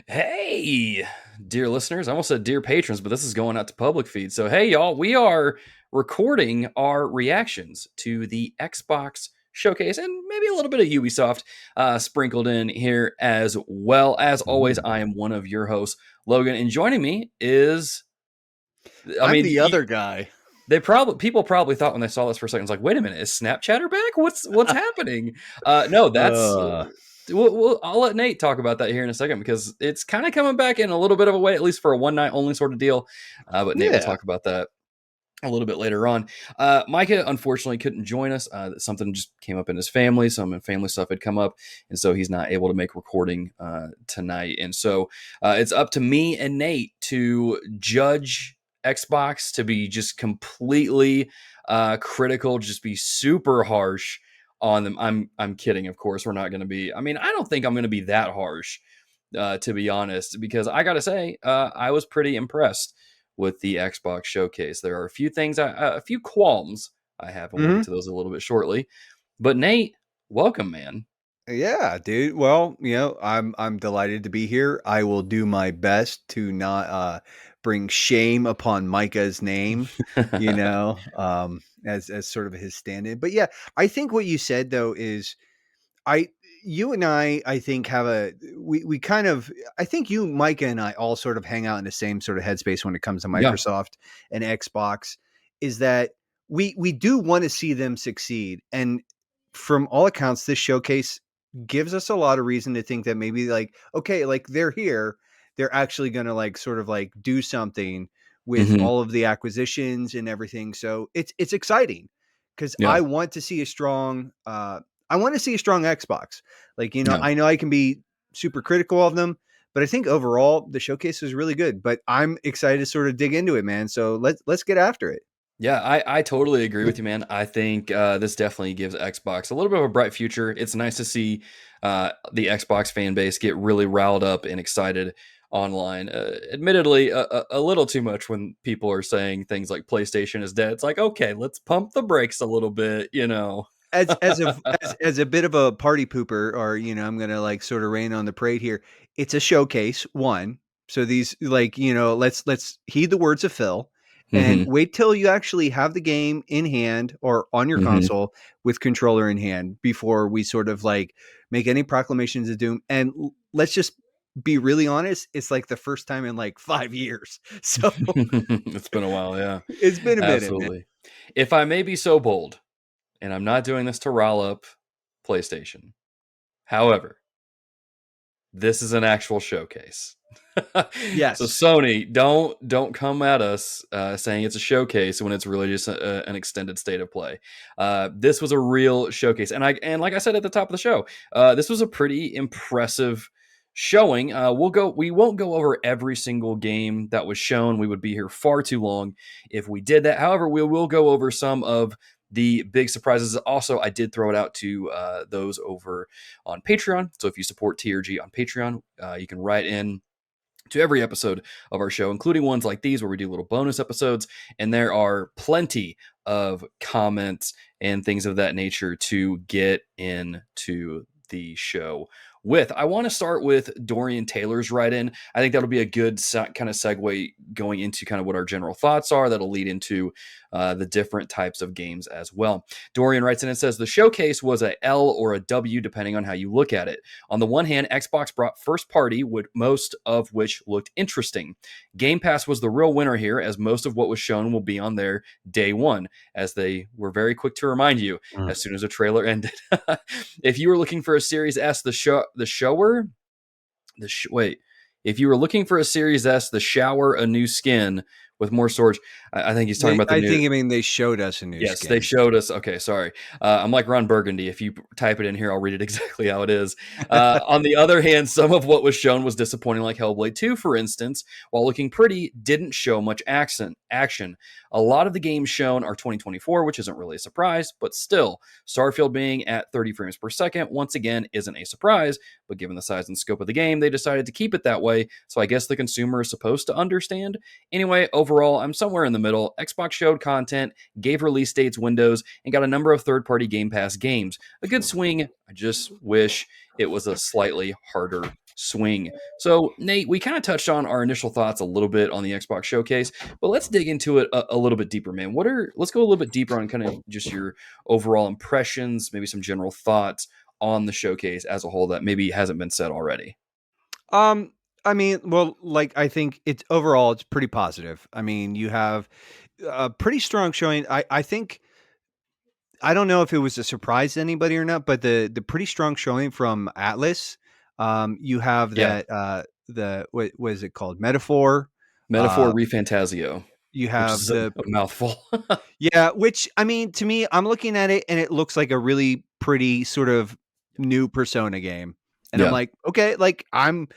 Hey, dear listeners. I almost said dear patrons, but this is going out to public feed. So, hey, y'all, we are recording our reactions to the Xbox showcase and maybe a little bit of Ubisoft sprinkled in here as well. As always, I am one of your hosts, Logan, and joining me is, I I'm mean, the other guy. people probably thought when they saw this for a second, it's like, wait a minute, is Snapchatter back? What's happening? No, that's Uh, I'll let Nate talk about that here in a second because it's kind of coming back in a little bit of a way, at least for a one night only sort of deal. But Nate will yeah. talk about that a little bit later on. Micah unfortunately couldn't join us. Something just came up in his family. Some family stuff had come up, and so he's not able to make recording tonight. And so it's up to me and Nate to judge Xbox, to be just completely critical, just be super harsh on them. I'm kidding, of course. We're not going to be. I mean, I don't think I'm going to be that harsh, to be honest, because I got to say, I was pretty impressed with the Xbox showcase. There are a few things, a few qualms I have, and we'll get hmm to those a little bit shortly. But Nate, welcome, man. Yeah, dude. Well, I'm delighted to be here. I will do my best to not bring shame upon Micah's name, as sort of his stand-in. But yeah, I think what you said though is I you and I think have we kind of I think you, Micah, and I all sort of hang out in the same sort of headspace when it comes to Yeah. Microsoft and Xbox, is that we do want to see them succeed. And from all accounts, this showcase gives us a lot of reason to think that maybe like, okay, like they're here, they're actually gonna like sort of like do something with Hmm. all of the acquisitions and everything. So it's exciting because Yeah. I want to see a strong Xbox. Like, Yeah. I know I can be super critical of them, but I think overall the showcase is really good. But I'm excited to sort of dig into it, man. So let's get after it. Yeah, I totally agree with you, man. I think this definitely gives Xbox a little bit of a bright future. It's nice to see the Xbox fan base get really riled up and excited online. Admittedly, a little too much when people are saying things like PlayStation is dead. It's like, okay, let's pump the brakes a little bit, you know. As a bit of a party pooper, or I'm gonna like sort of rain on the parade here. It's a showcase, one. So these like, let's heed the words of Phil and Hmm. wait till you actually have the game in hand or on your Hmm. console with controller in hand before we sort of like make any proclamations of doom. And let's just be really honest, it's like the first time in like 5 years. So It's been a while, yeah. it's been a minute, man. Absolutely. If I may be so bold, and I'm not doing this to rile up PlayStation. However, this is an actual showcase. So Yes. Sony, don't come at us saying it's a showcase when it's really just an extended state of play. This was a real showcase, and like I said at the top of the show, this was a pretty impressive showing. We won't go over every single game that was shown. We would be here far too long if we did that. However, we will go over some of the big surprises. Also, I did throw it out to those over on Patreon. So if you support TRG on Patreon, you can write in to every episode of our show, including ones like these where we do little bonus episodes. And there are plenty of comments and things of that nature to get into the show with. I want to start with Dorian Taylor's write-in. I think that'll be a good kind of segue going into kind of what our general thoughts are. That'll lead into the different types of games as well. Dorian writes in and says, the showcase was a L or a W, depending on how you look at it. On the one hand, Xbox brought first party, most of which looked interesting. Game Pass was the real winner here, as most of what was shown will be on their day one, as they were very quick to remind you as soon as the trailer ended. If you were looking for a Series S, wait. If you were looking for a Series S, the shower, a new skin with more storage. I think he's talking about the new. I mean, they showed us a new Yes, they skin. showed us. Okay, sorry. I'm like Ron Burgundy. If you type it in here, I'll read it exactly how it is. On the other hand, some of what was shown was disappointing, like Hellblade 2, for instance, while looking pretty, didn't show much action. A lot of the games shown are 2024, which isn't really a surprise, but still, Starfield being at 30 frames per second, once again, isn't a surprise, but given the size and scope of the game, they decided to keep it that way, so I guess the consumer is supposed to understand. Anyway, overall, I'm somewhere in the middle. Xbox showed content, gave release dates, windows, and got a number of third-party Game Pass games. A good swing. I just wish it was a slightly harder swing. So, Nate, we kind of touched on our initial thoughts a little bit on the Xbox showcase, but let's dig into it a little bit deeper, man. Let's go a little bit deeper on kind of just your overall impressions, maybe some general thoughts on the showcase as a whole that maybe hasn't been said already. Um, I mean, well, like I think it's overall it's pretty positive. I mean, you have a pretty strong showing. I think I don't know if it was a surprise to anybody or not, but the pretty strong showing from Atlus. You have Yeah. that the what is it called? Metaphor. Metaphor Uh, Refantasio, you which have is a the mouthful. yeah, which I mean, to me, I'm looking at it and it looks like a really pretty sort of new Persona game. And I'm Yeah. like, okay, like I'm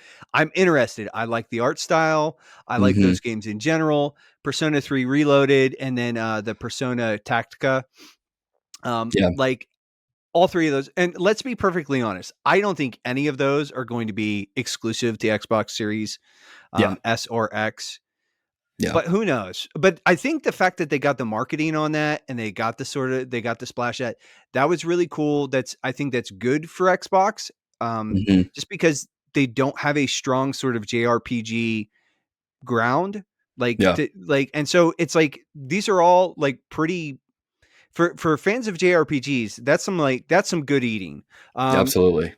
interested. I like the art style. I like Hmm. those games in general. Persona 3 Reloaded and then the Persona Tactica. Yeah. Like all three of those. And let's be perfectly honest. I don't think any of those are going to be exclusive to Xbox Series Yeah. S or X. Yeah. But who knows? But I think the fact that they got the marketing on that and they got the splash that was really cool. I think that's good for Xbox. Hmm. Just because they don't have a strong sort of JRPG ground. Yeah. And so it's like these are all like pretty for fans of JRPGs, that's some good eating. Um, Absolutely.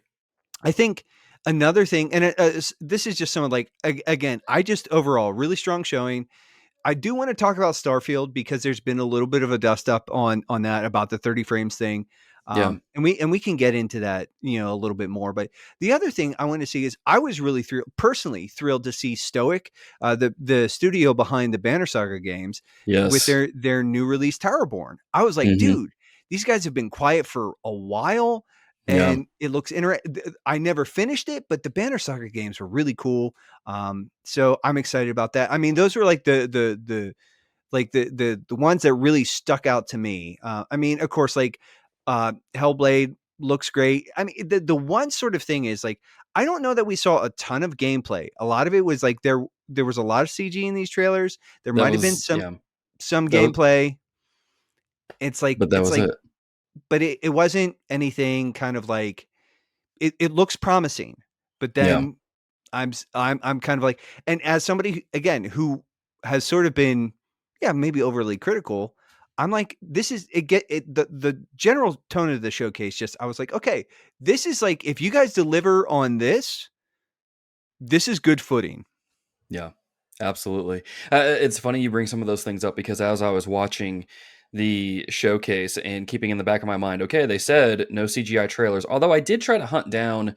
I think another thing, and this is just some like again, I just overall really strong showing. I do want to talk about Starfield because there's been a little bit of a dust up on that about the 30 frames thing. Yeah. And we can get into that, a little bit more. But the other thing I want to see is I was really personally thrilled to see Stoic, the studio behind the Banner Saga games, with Yes. their new release Towerborne. I was like, Hmm. dude, these guys have been quiet for a while, Yeah. and it looks interesting. I never finished it, but the Banner Saga games were really cool. So I'm excited about that. I mean, those were like the ones that really stuck out to me. I mean, of course, like Hellblade looks great. I mean, the one sort of thing is like I don't know that we saw a ton of gameplay. A lot of it was like there was a lot of CG in these trailers. There That might have been was, yeah. some That was, gameplay. but that It's was like, it. but it wasn't anything kind of like it looks promising, but Yeah. then I'm kind of like, and as somebody again who has sort of been, yeah, maybe overly critical, I'm like, this is it. The general tone of the showcase. Just I was like, okay, this is like if you guys deliver on this, this is good footing. Yeah, absolutely. It's funny you bring some of those things up because as I was watching the showcase and keeping in the back of my mind, okay, they said no CGI trailers. Although I did try to hunt down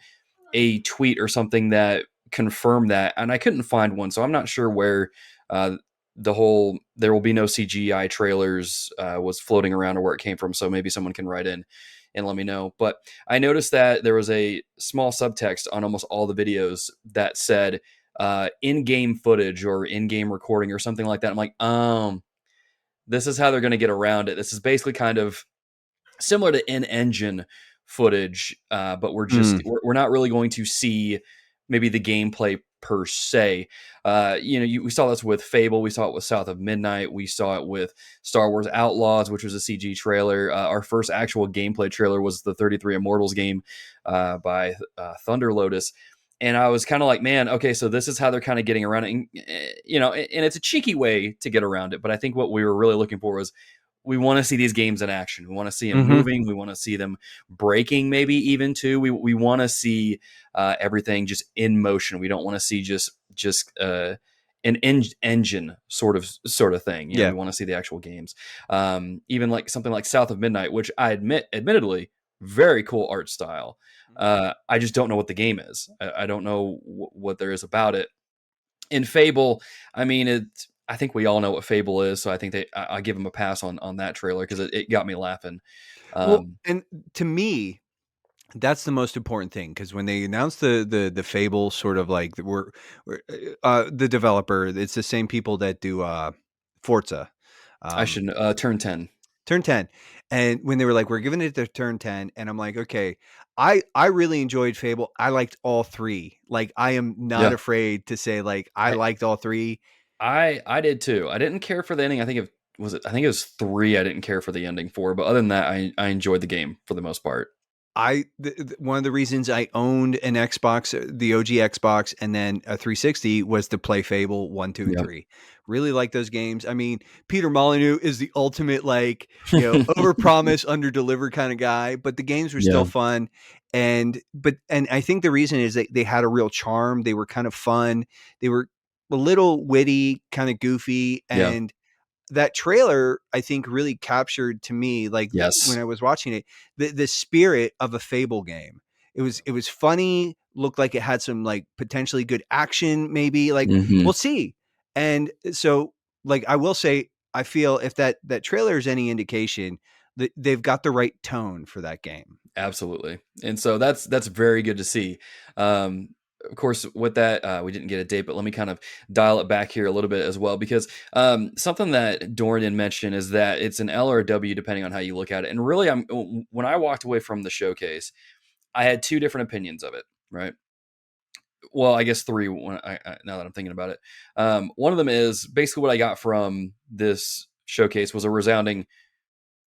a tweet or something that confirmed that, and I couldn't find one. So I'm not sure where uh, the whole "there will be no CGI trailers" was floating around or where it came from. So maybe someone can write in and let me know. But I noticed that there was a small subtext on almost all the videos that said in-game footage or in-game recording or something like that. I'm like, this is how they're going to get around it. This is basically kind of similar to in-engine footage, but Mm. we're not really going to see maybe the gameplay per se. We saw this with Fable, we saw it with South of Midnight, we saw it with Star Wars Outlaws, which was a CG trailer. Our first actual gameplay trailer was the 33 Immortals game by Thunder Lotus. And I was kind of like, man, okay, so this is how they're kind of getting around it. And, and it's a cheeky way to get around it. But I think what we were really looking for was we want to see these games in action. We want to see them Hmm. moving. We want to see them breaking, maybe even too. We want to see everything just in motion. We don't want to see just an engine sort of thing. Yeah. We want to see the actual games. Even like something like South of Midnight, which admittedly, very cool art style. I just don't know what the game is. I don't know what there is about it. In Fable, I mean, I think we all know what Fable is, so I think I give them a pass on that trailer because it got me laughing. Well, Um, and to me, that's the most important thing because when they announced the Fable sort of like the developer, it's the same people that do Forza. I Um, should turn 10. Turn 10. And when they were like, we're giving it the turn 10, and I'm like, okay, I really enjoyed Fable. I liked all three. Like, I am not Yeah, afraid to say, like, I I, liked all three. I did too. I didn't care for the ending. I think it was 3. I didn't care for the ending for, but other than that, I enjoyed the game for the most part. One of the reasons I owned an Xbox, the OG Xbox, and then a 360 was to play Fable 1, 2, and Yeah. 3. Really like those games. I mean, Peter Molyneux is the ultimate, like, you know, overpromise, underdeliver kind of guy, but the games were Yeah. still fun. And I think the reason is that they had a real charm. They were kind of fun. They were a little witty, kind of goofy, Yeah. and that trailer, I think, really captured to me, like, when Yes. I was watching it, the spirit of a Fable game. It was funny, looked like it had some, like, potentially good action, maybe, like, Hmm. we'll see. And so, like, I will say, I feel if that trailer is any indication, that they've got the right tone for that game. Absolutely. And so that's very good to see. Um, of course, with that, we didn't get a date, but let me kind of dial it back here a little bit as well, because something that Dorian mentioned is that it's an L or a W depending on how you look at it. And really, when I walked away from the showcase, I had two different opinions of it. Right. Well, I guess three. Now that I'm thinking about it, one of them is basically what I got from this showcase was a resounding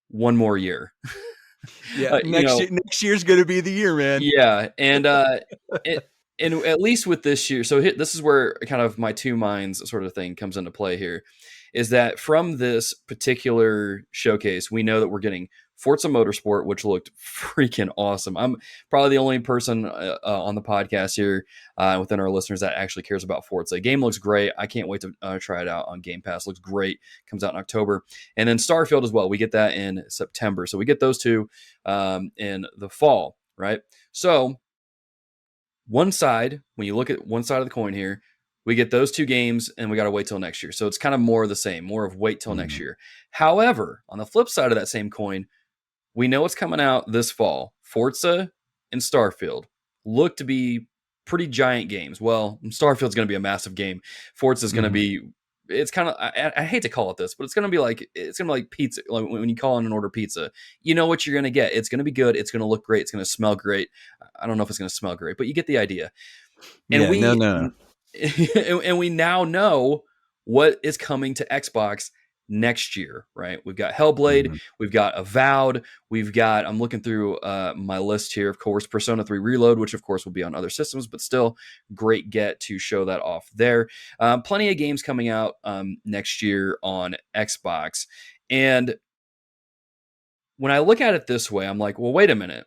one more year. Yeah, You know, next year's gonna be the year, man. yeah, and it, and at least with this year, so this is where kind of my two minds sort of thing comes into play here, is that from this particular showcase, we know that we're getting Forza Motorsport, which looked freaking awesome. I'm probably the only person on the podcast here within our listeners that actually cares about Forza. The game looks great. I can't wait to try it out on Game Pass. Looks great. Comes out in October, and then Starfield as well. We get that in September, so we get those two in the fall, right? So one side, when you look at one side of the coin here, we get those two games and we got to wait till next year. So it's kind of more of the same, more of wait till next Mhm. year. However, on the flip side of that same coin, we know what's coming out this fall. Forza and Starfield look to be pretty giant games. Well, Starfield's going to be a massive game. Forza's going to Mhm. be. It's kind of. I hate to call it this, but it's going to be like pizza. Like when you call in and order pizza, you know what you're going to get. It's going to be good. It's going to look great. It's going to smell great. I don't know if it's going to smell great, but you get the idea. And Yeah, no, no. and we now know what is coming to Xbox next year, right? We've got Hellblade, Mhm. we've got Avowed, we've got, I'm looking through my list here, of course, Persona 3 Reload, which of course will be on other systems, but still great get to show that off there. Plenty of games coming out next year on Xbox. And when I look at it this way, I'm like, well, wait a minute.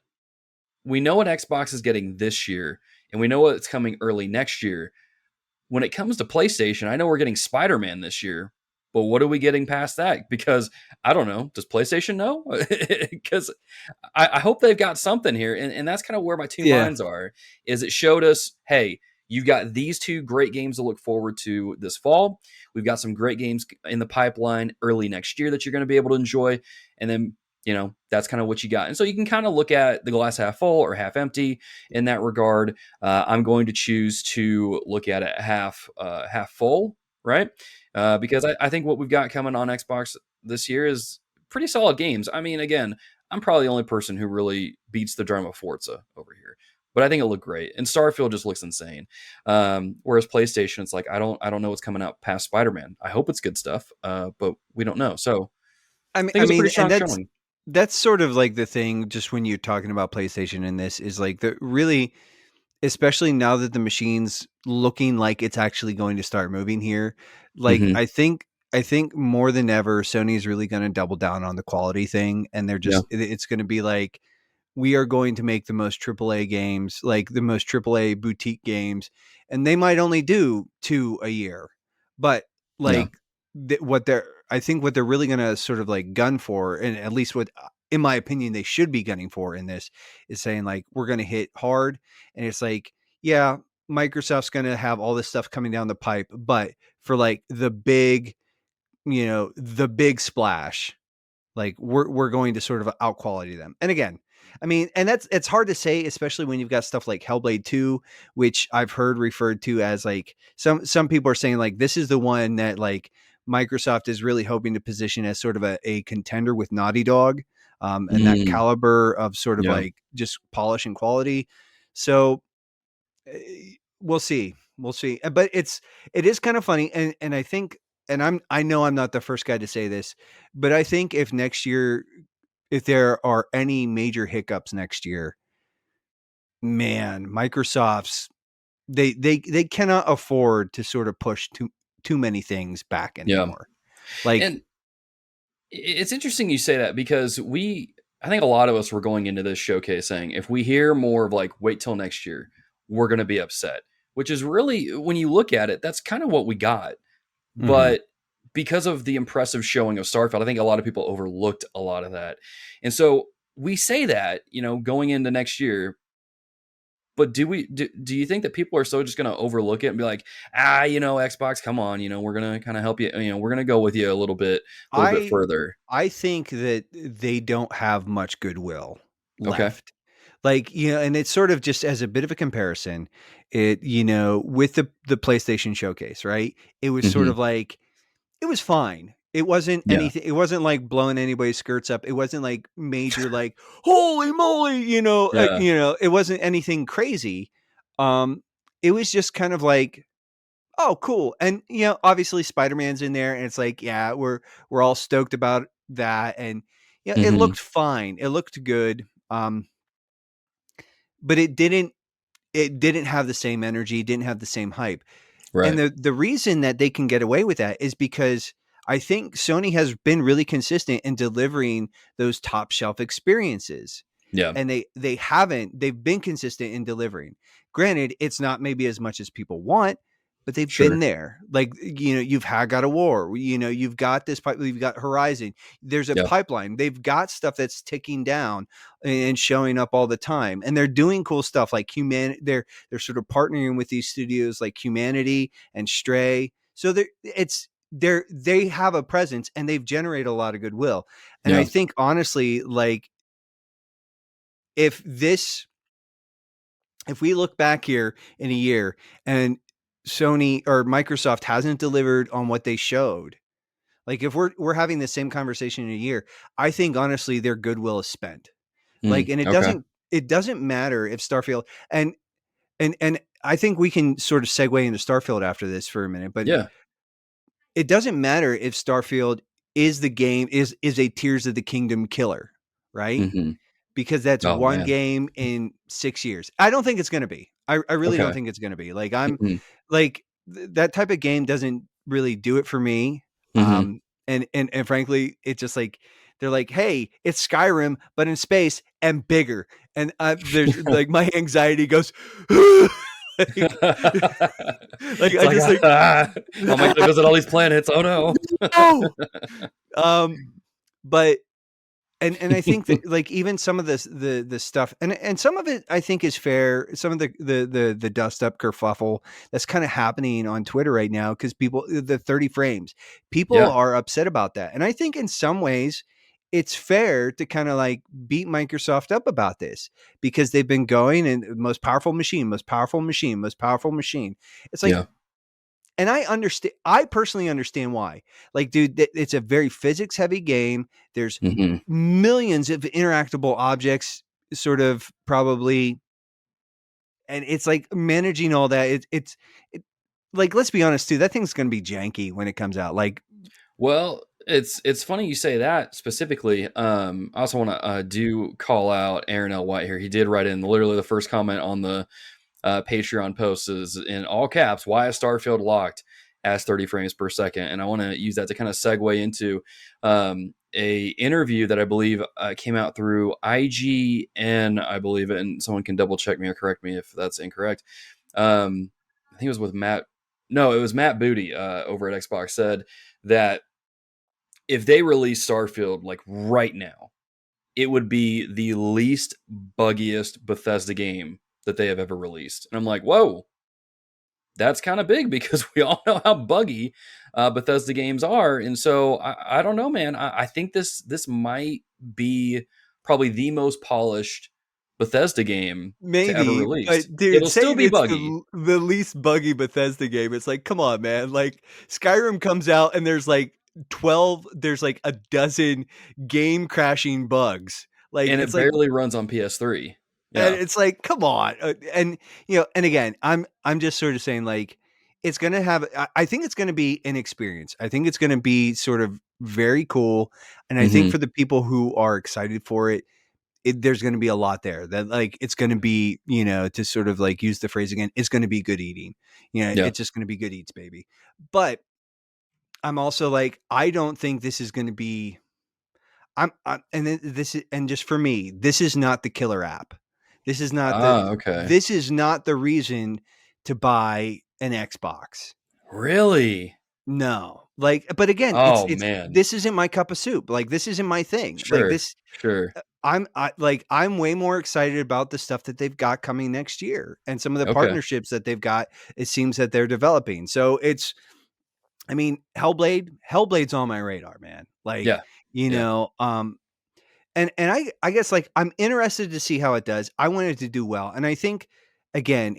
We know what Xbox is getting this year, and we know what's coming early next year. When it comes to PlayStation, I know we're getting Spider-Man this year, but what are we getting past that? Because I don't know. Does PlayStation know? Because I hope they've got something here, and that's kind of where my two Yeah. minds are. Is it showed us, hey, you've got these two great games to look forward to this fall. We've got some great games in the pipeline early next year that you're going to be able to enjoy, and then that's kind of what you got. And so you can kind of look at the glass half full or half empty in that regard. I'm going to choose to look at it half full, right? Because I think what we've got coming on Xbox this year is pretty solid games. I mean, again, I'm probably the only person who really beats the drum of Forza over here, but I think it looked great, and Starfield just looks insane. Whereas PlayStation, it's like I don't know what's coming out past Spider-Man. I hope it's good stuff, but we don't know. So I think I it's a mean, pretty and strong showing. that's sort of like the thing. Just when you're talking about PlayStation in this, is like the really, especially now that the machine's looking like it's actually going to start moving here. Like Hmm. I think more than ever, Sony's really going to double down on the quality thing, and Yeah, it's going to be like, we are going to make the most AAA games, like the most AAA boutique games, and they might only do two a year, but yeah, like I think what they're really going to sort of like gun for, and at least what, in my opinion, they should be gunning for in this, is saying like, we're going to hit hard, and it's like, yeah, Microsoft's going to have all this stuff coming down the pipe, but for like the big splash, like we're going to sort of out quality them. And again, I mean, and it's hard to say, especially when you've got stuff like Hellblade 2, which I've heard referred to as like, some people are saying like, this is the one that like Microsoft is really hoping to position as sort of a contender with Naughty Dog, and that mm, caliber of sort of yeah. like just polish and quality. So we'll see. We'll see. But it is kind of funny, and I think, and I know I'm not the first guy to say this, but I think if next year, if there are any major hiccups next year, man, Microsoft's they cannot afford to sort of push too many things back Yeah. anymore. Like, And it's interesting you say that because I think a lot of us were going into this showcase saying if we hear more of like, wait till next year, we're going to be upset, which is really, when you look at it, that's kind of what we got. mhm. But because of the impressive showing of Starfield, I think a lot of people overlooked a lot of that. And so we say that, going into next year, but do you think that people are so just going to overlook it and be like, Xbox, come on, we're going to kind of help you, we're going to go with you a little bit I further. I think that they don't have much goodwill Okay. left. Like, and it's sort of just as a bit of a comparison, with the PlayStation showcase, right? It was sort Hmm. of like it was fine. It wasn't Yeah. anything. It wasn't like blowing anybody's skirts up. It wasn't like major, like holy moly, Yeah. It wasn't anything crazy. It was just kind of like, oh, cool. And obviously Spider-Man's in there, and it's like, yeah, we're all stoked about that, and it Hmm. looked fine. It looked good. But it didn't have the same energy, didn't have the same hype. And Right. the reason that they can get away with that is because I think Sony has been really consistent in delivering those top shelf experiences. Yeah. And they've been consistent in delivering. Granted, it's not maybe as much as people want, but they've been Sure. there. Like, you've had God of War, you've got you've got Horizon. There's a Yeah. pipeline. They've got stuff that's ticking down and showing up all the time. And they're doing cool stuff like they're sort of partnering with these studios like Humanity and Stray. So they have a presence and they've generated a lot of goodwill. And I Yeah. think honestly, like, if this if we look back here in a year and Sony or Microsoft hasn't delivered on what they showed, like if we're having the same conversation in a year, I think honestly their goodwill is spent. Like, and Okay. it doesn't matter if Starfield and I think we can sort of segue into Starfield after this for a minute, but Yeah. it doesn't matter if Starfield is a Tears of the Kingdom killer, right? Hmm. Because that's Oh one man. game in 6 years. I don't think it's going to be. I really don't Okay. think it's going to be. Like, Hmm. that type of game doesn't really do it for me. Hmm. And frankly, it's just like they're like, hey, it's Skyrim, but in space and bigger. And there's like my anxiety goes, like, like It's I like, just like, how am I going to visit all these planets? Oh no. no. Um, but and I think that, like, even some of the stuff and some of it I think is fair. Some of the dust up kerfuffle that's kind of happening on Twitter right now, because the 30 frames, people Yeah. are upset about that. And I think in some ways it's fair to kind of like beat Microsoft up about this, because they've been going and most powerful machine, most powerful machine, most powerful machine. It's like, Yeah. and I personally understand why. Like, dude, it's a very physics heavy game. There's Hmm. millions of interactable objects, sort of, probably. And it's like managing all that. It, like, let's be honest too, that thing's going to be janky when it comes out. Like, Well, it's funny you say that specifically. I also want to do call out Aaron L. White here. He did write in literally the first comment on the Patreon post is in all caps, why is Starfield locked as 30 frames per second? And I want to use that to kind of segue into a interview that I believe came out through IGN, I believe, and someone can double check me or correct me if that's incorrect. I think it was with Matt. No, it was Matt Booty over at Xbox said that if they release Starfield like right now, it would be the least buggiest Bethesda game that they have ever released. And I'm like, whoa, that's kind of big because we all know how buggy Bethesda games are. And so I don't know, man. I think this might be probably the most polished Bethesda game to ever maybe, release. but dude, It'll still saying be it's buggy. the least buggy Bethesda game, it's like, come on, man. Like, Skyrim comes out and there's like a dozen game crashing bugs. Like, And it's it like, barely runs on PS3. and Yeah. it's like, come on. And and again, I'm just sort of saying, like, it's gonna have. I think it's gonna be an experience. I think it's gonna be sort of very cool, and I think Hmm. for the people who are excited for it, there's going to be a lot there that like it's going to be, to sort of like use the phrase again, it's going to be good eating. Yeah. It's just going to be good eats, baby. But I'm also like, I don't think this is going to be. And this is, and just for me, this is not the killer app. This is not Ah, okay. This is not the reason to buy an Xbox. Really? No, like, but again, Oh man. this isn't my cup of soup. Like, this isn't my thing. Like Sure. this, Sure. I'm way more excited about the stuff that they've got coming next year and some of the Okay. partnerships that they've got. It seems that they're developing. So I mean, Hellblade's on my radar, man. Like, Yeah. you Yeah. know, and I guess like I'm interested to see how it does. I want it to do well, and I think again,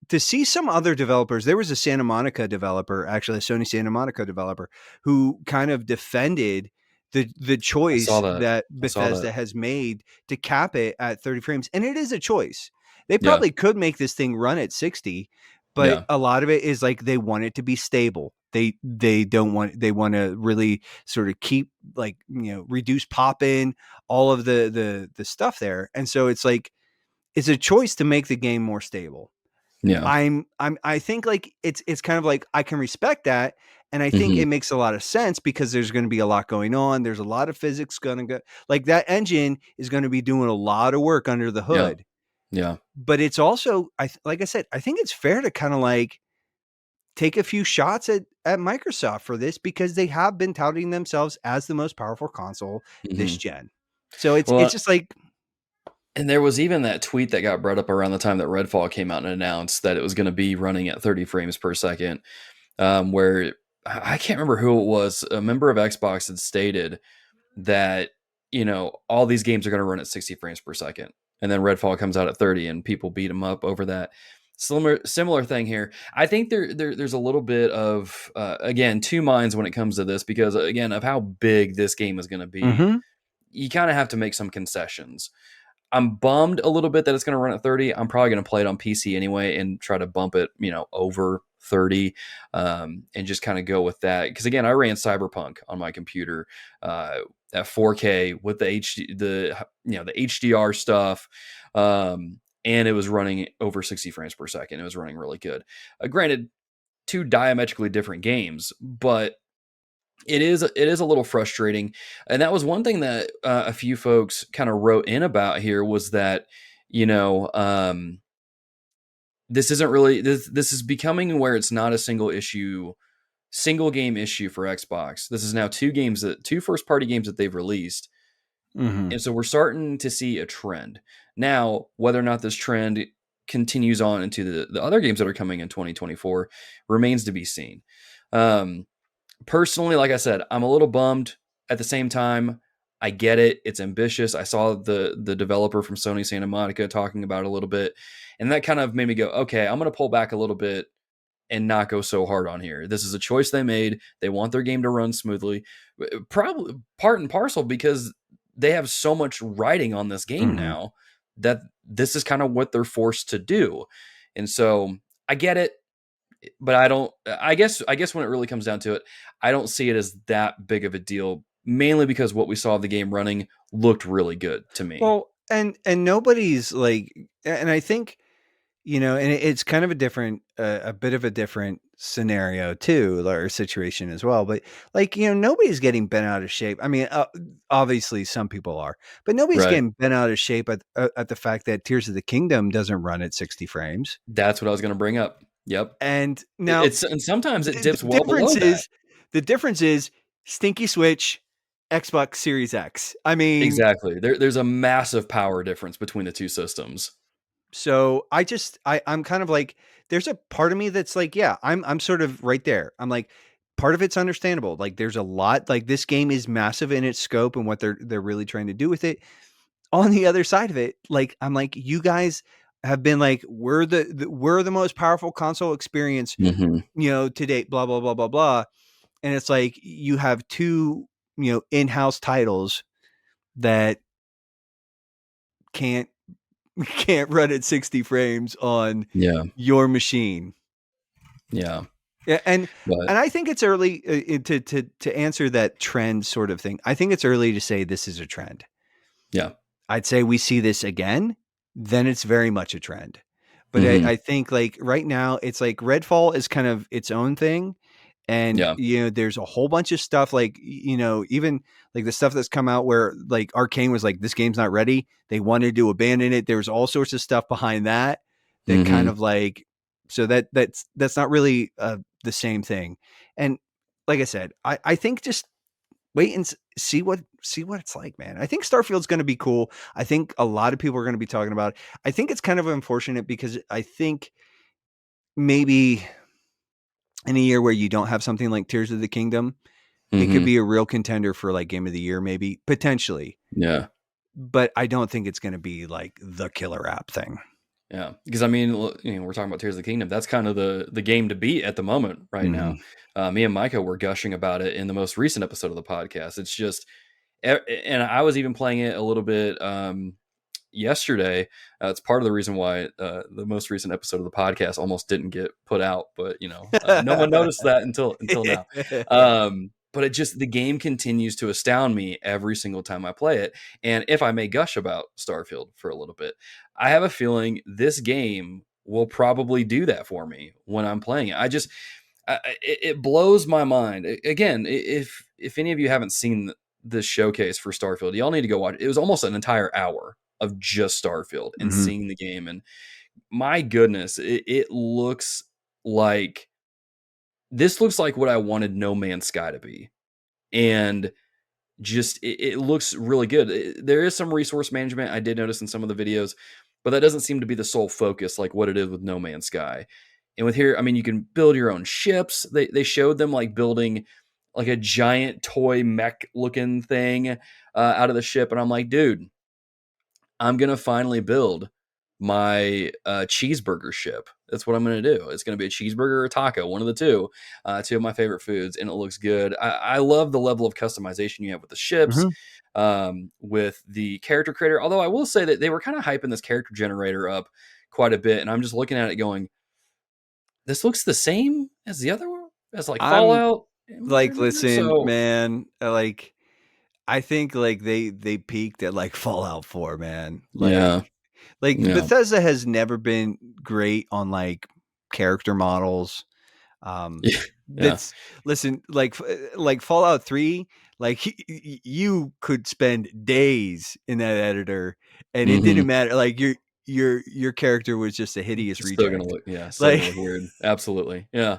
to see some other developers. There was a Santa Monica developer, actually a Sony Santa Monica developer, who kind of defended the I saw choice that. that I saw that. Bethesda has made to cap it at 30 frames, and it is a choice. They Yeah. probably could make this thing run at 60, but Yeah. a lot of it is like they want it to be stable. They don't want they want to really sort of keep like reduce pop in all of the stuff there, and so it's like it's a choice to make the game more stable. Yeah. I think like it's kind of like I can respect that, and I think Mhm. it makes a lot of sense because there's going to be a lot going on. There's a lot of physics going to go, like that engine is going to be doing a lot of work under the Yeah. hood. Yeah. But it's also like I said, I think it's fair to kind of like take a few shots at Microsoft for this because they have been touting themselves as the most powerful console this Mhm. gen. So it's Well, just like and there was even that tweet that got brought up around the time that Redfall came out and announced that it was going to be running at 30 frames per second, where I can't remember who it was. A member of Xbox had stated that all these games are going to run at 60 frames per second, and then Redfall comes out at 30, and people beat them up over that. Similar thing here. I think there's a little bit of again two minds when it comes to this because again of how big this game is going to be. mhm, You kind of have to make some concessions. I'm bummed a little bit that it's going to run at 30. I'm probably going to play it on PC anyway and try to bump it, over 30, and just kind of go with that. Because again, I ran Cyberpunk on my computer at 4K with the the HDR stuff, and it was running over 60 frames per second. It was running really good. Granted, two diametrically different games, but it is a little frustrating, and that was one thing that a few folks kind of wrote in about here was that you know this isn't really this is becoming where it's not a single game issue for Xbox. This is now two first party games that they've released, mhm. and so we're starting to see a trend now. Whether or not this trend continues on into the other games that are coming in 2024 remains to be seen. um Personally, like I said, I'm a little bummed. At the same time, I get it. It's ambitious. I saw the developer from Sony Santa Monica talking about it a little bit, and that kind of made me go, okay, I'm going to pull back a little bit and not go so hard on here. This is a choice they made. They want their game to run smoothly, probably part and parcel because they have so much writing on this game Mhm. now that this is kind of what they're forced to do. And so I get it, but I don't. I guess when it really comes down to it, I don't see it as that big of a deal. Mainly because what we saw of the game running looked really good to me. Well, and nobody's like, and I think and it's kind of a different, a bit of a different scenario too, or situation as well. But like nobody's getting bent out of shape. I mean, obviously some people are, but nobody's Right. getting bent out of shape at the fact that Tears of the Kingdom doesn't run at 60 frames. That's what I was going to bring up. Yep. And now And sometimes it the dips well below that. the difference is Stinky Switch, Xbox Series X. I mean, Exactly. There's a massive power difference between the two systems. so I'm kind of like, there's a part of me that's like, yeah, I'm sort of right there. I'm like, part of it's understandable. Like there's a lot, like this game is massive in its scope and what they're really trying to do with it. On the other side of it, like I'm like, you guys have been like, we're the most powerful console experience, Hmm. to date, blah, blah, blah, blah, blah. And it's like you have two, in-house titles that can't can't run at 60 frames on Yeah. your machine. Yeah. Yeah, But and I think it's early, to answer that trend sort of thing. I think it's early to say this is a trend. yeah. I'd say we see this again, then it's very much a trend. But Hmm. I think like right now, it's like Redfall is kind of its own thing. And, Yeah. there's a whole bunch of stuff like, even like the stuff that's come out where like Arcane was like, this game's not ready. They wanted to abandon it. There was all sorts of stuff behind that kind Hmm. of like, so that's not really the same thing. And like I said, I think just wait and see what it's like, man. I think Starfield's going to be cool. I think a lot of people are going to be talking about it. I think it's kind of unfortunate because I think maybe in a year where you don't have something like Tears of the Kingdom, it could Hmm. be a real contender for like game of the year, maybe potentially. Yeah. But I don't think it's going to be like the killer app thing. Yeah, because I mean, we're talking about Tears of the Kingdom. That's kind of the game to beat at the moment, right Mm-hmm. now. Me and Micah were gushing about it in the most recent episode of the podcast. It's just, and I was even playing it a little bit yesterday. It's part of the reason why the most recent episode of the podcast almost didn't get put out, but no one noticed that until now. But it just the game continues to astound me every single time I play it. And if I may gush about Starfield for a little bit, I have a feeling this game will probably do that for me when I'm playing it. It blows my mind. Again, if any of you haven't seen this showcase for Starfield, y'all need to go watch it. It was almost an entire hour of just Starfield and Mm-hmm. seeing the game. And my goodness, it looks like this looks like what I wanted No Man's Sky to be. And just it looks really good. There is some resource management I did notice in some of the videos, but that doesn't seem to be the sole focus like what it is with No Man's Sky. And with here, I mean, you can build your own ships. They showed them like building like a giant toy mech looking thing out of the ship, and I'm like, dude, I'm gonna finally build my cheeseburger ship. That's what I'm gonna do. It's gonna be a cheeseburger or a taco, one of the two. Two of my favorite foods, and it looks good. I love the level of customization you have with the ships, Mm-hmm. with the character creator. Although I will say that they were kind of hyping this character generator up quite a bit, and I'm just looking at it going, "This looks the same as the other one, as like I'm Fallout." like, listen, So man, like I think like they peaked at like Fallout 4, man. yeah, Like yeah, Bethesda has never been great on like character models. Um, yeah, yeah. that's listen, like Fallout 3, like you could spend days in that editor and it Hmm. didn't matter. Like your character was just a hideous It's still gonna reject. look, yeah, still gonna Like look weird. Absolutely, yeah.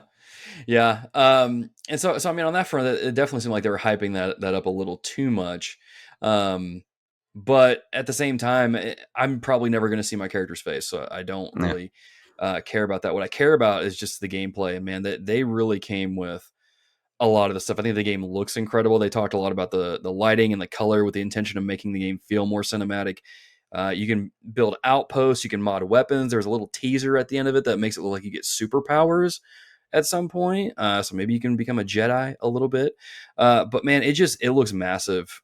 Yeah, and so I mean, on that front, it definitely seemed like they were hyping that up a little too much. Um, but at the same time, I'm probably never going to see my character's face, so I don't yeah. really care about that. What I care about is just the gameplay, and man, that they really came with a lot of the stuff. I think the game looks incredible. They talked a lot about the lighting and the color with the intention of making the game feel more cinematic. You can build outposts, you can mod weapons. There's a little teaser at the end of it that makes it look like you get superpowers at some point. So maybe you can become a Jedi a little bit. But man, it looks massive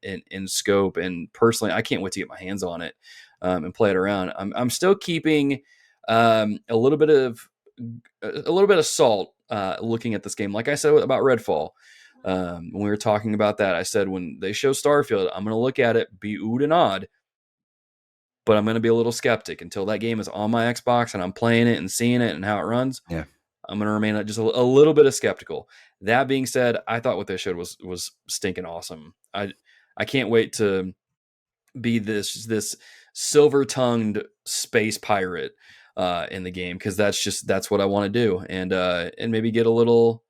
in scope. And personally, I can't wait to get my hands on it and play it around. I'm still keeping a little bit of salt looking at this game. Like I said about Redfall, when we were talking about that, I said when they show Starfield, I'm going to look at it, be oohed and awed, but I'm going to be a little skeptic until that game is on my Xbox and I'm playing it and seeing it and how it runs. Yeah. I'm going to remain just a little bit of skeptical. That being said, I thought what they showed was stinking awesome. I can't wait to be this silver tongued space pirate in the game, because that's what I want to do, and maybe get a little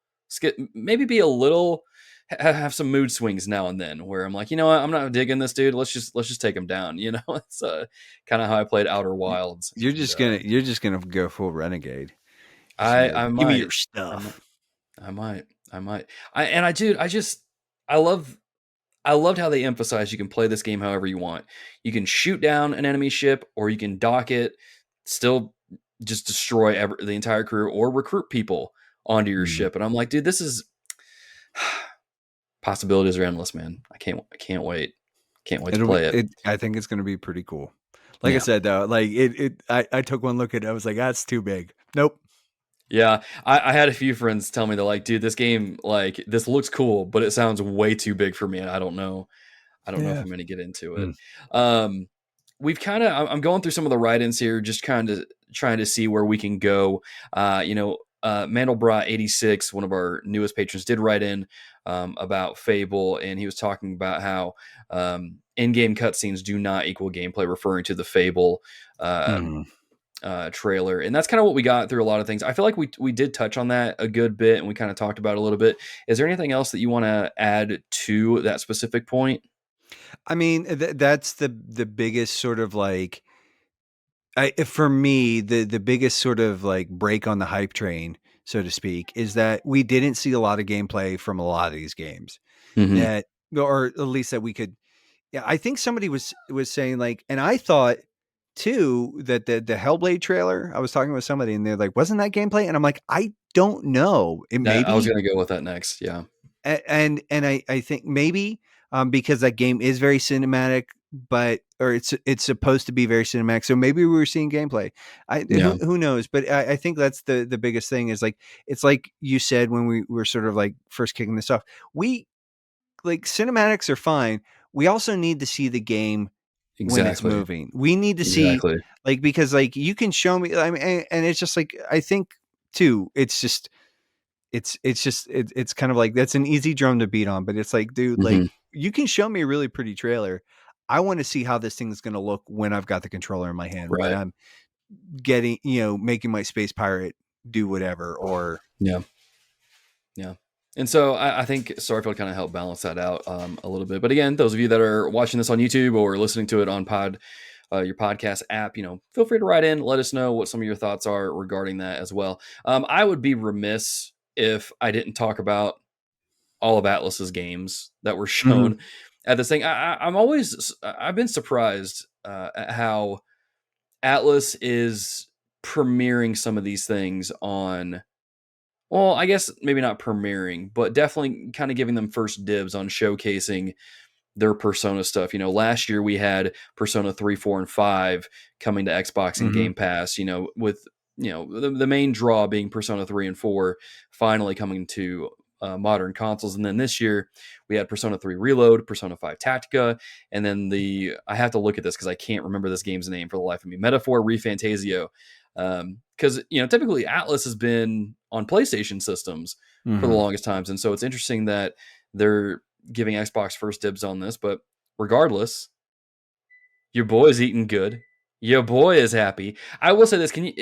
maybe be a little have some mood swings now and then where I'm like, you know what, I'm not digging this dude. Let's just take him down. It's kind of how I played Outer Wilds, and You're just gonna go full renegade. Just be I like, I give me your might I might stuff. I might I might dude, I love I loved how they emphasized you can play this game however you want. You can shoot down an enemy ship, or you can dock it, still just destroy the entire crew, or recruit people onto your Mm. ship. And I'm like, dude, this is possibilities are endless, man. I can't wait. Can't wait to It'll be play it. it. I think it's gonna be pretty cool. Like I Yeah. said though, like I took one look at it. I was like, that's too big. Nope. Yeah. I had a few friends tell me they're like, dude, this game, like, this looks cool, but it sounds way too big for me. And I don't know. I don't know if Yeah. I'm going to get into it. Mm. Um, we've kind of, I'm going through some of the write-ins here, just kind of trying to see where we can go. Mandelbrot 86, one of our newest patrons, did write in about Fable, and he was talking about how in-game cutscenes do not equal gameplay, referring to the Fable Mm. trailer, and that's kind of what we got through a lot of things. I feel like we did touch on that a good bit, and we kind of talked about it a little bit. Is there anything else that you want to add to that specific point? I mean, that's the biggest sort of like, for me, the biggest sort of like break on the hype train, so to speak, is that we didn't see a lot of gameplay from a lot of these games Mm-hmm. that, or at least that we could. Yeah, I think somebody was saying like, and I thought too that the Hellblade trailer. I was talking with somebody, and they're like, "Wasn't that gameplay?" And I'm like, "I don't know. It That I was maybe." going to go with that next. Yeah. And I think maybe because that game is very cinematic, but or it's supposed to be very cinematic, so maybe we were seeing gameplay. Yeah. Who knows? But I think that's the biggest thing is like, it's like you said when we were sort of like first kicking this off. We like cinematics are fine. We also need to see the game when it's Exactly. moving. We need to see Exactly. like, because like you can show me. I mean, and it's just like, I think too. It's kind of like, that's an easy drum to beat on, but it's like, dude, like Hmm. you can show me a really pretty trailer. I want to see how this thing is going to look when I've got the controller in my hand, when Right. I'm getting, making my space pirate do whatever, or Yeah. Yeah. And so I think Starfield kind of helped balance that out a little bit. But again, those of you that are watching this on YouTube or listening to it on your podcast app, feel free to write in. Let us know what some of your thoughts are regarding that as well. I would be remiss if I didn't talk about all of Atlus's games that were Mhm. shown at this thing. I've been surprised at how Atlus is premiering some of these things on. Well, I guess maybe not premiering, but definitely kind of giving them first dibs on showcasing their Persona stuff. Last year we had Persona 3, 4, and 5 coming to Xbox and Mhm. Game Pass, with the main draw being Persona 3 and 4 finally coming to modern consoles. And then this year we had Persona 3 Reload, Persona 5 Tactica, and then I have to look at this because I can't remember this game's name for the life of me. Metaphor Refantasio. Because typically Atlus has been on PlayStation systems for the Mhm. longest times, and so it's interesting that they're giving Xbox first dibs on this. But regardless, your boy's eating good. Your boy is happy. I will say this: can you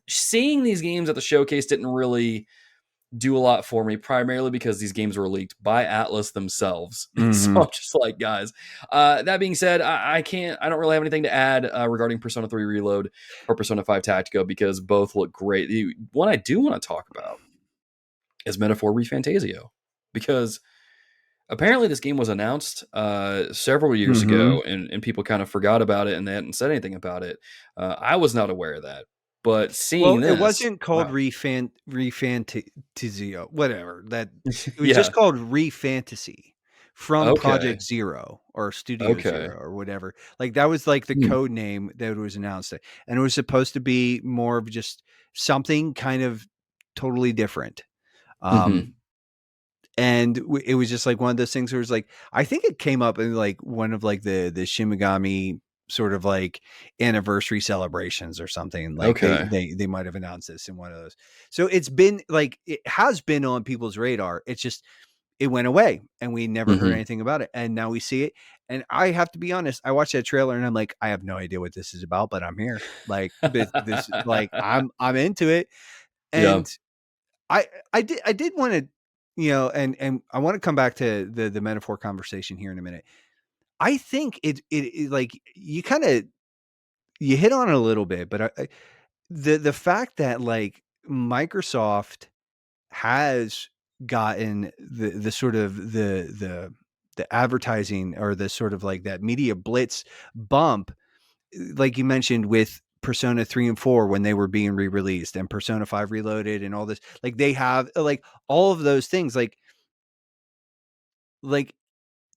seeing these games at the showcase didn't really do a lot for me, primarily because these games were leaked by Atlus themselves. So Mhm. I'm just like, guys. That being said, I can't. I don't really have anything to add regarding Persona 3 Reload or Persona 5 Tactica because both look great. The one I do want to talk about is Metaphor Refantasio because apparently this game was announced several years Mhm. ago, and people kind of forgot about it and they hadn't said anything about it. I was not aware of that, but Well, seeing it this, wasn't called wow, Refantazio, whatever. That it was yeah, just called Refantasy from okay, Project Zero or Studio okay, Zero or whatever. Like that was like the hmm. code name that was announced, and it was supposed to be more of just something kind of totally different. Um, Hmm. and it was just like one of those things where it's like, I think it came up in like one of like the Shimigami sort of like anniversary celebrations or something. Like Okay, they might have announced this in one of those. So it's been like, it has been on people's radar. It's just, it went away and we never heard hmm. anything about it, and now we see it. And I have to be honest, I watched that trailer and I'm like, I have no idea what this is about, but I'm here. Like this like I'm into it. Yeah, And I did want to, and I want to come back to the metaphor conversation here in a minute. I think it like, you kind of, you hit on it a little bit, but the fact that like Microsoft has gotten the sort of the advertising, or the sort of like that media blitz bump, like you mentioned with Persona 3 and 4 when they were being re-released, and Persona 5 Reloaded and all this, like they have like all of those things, like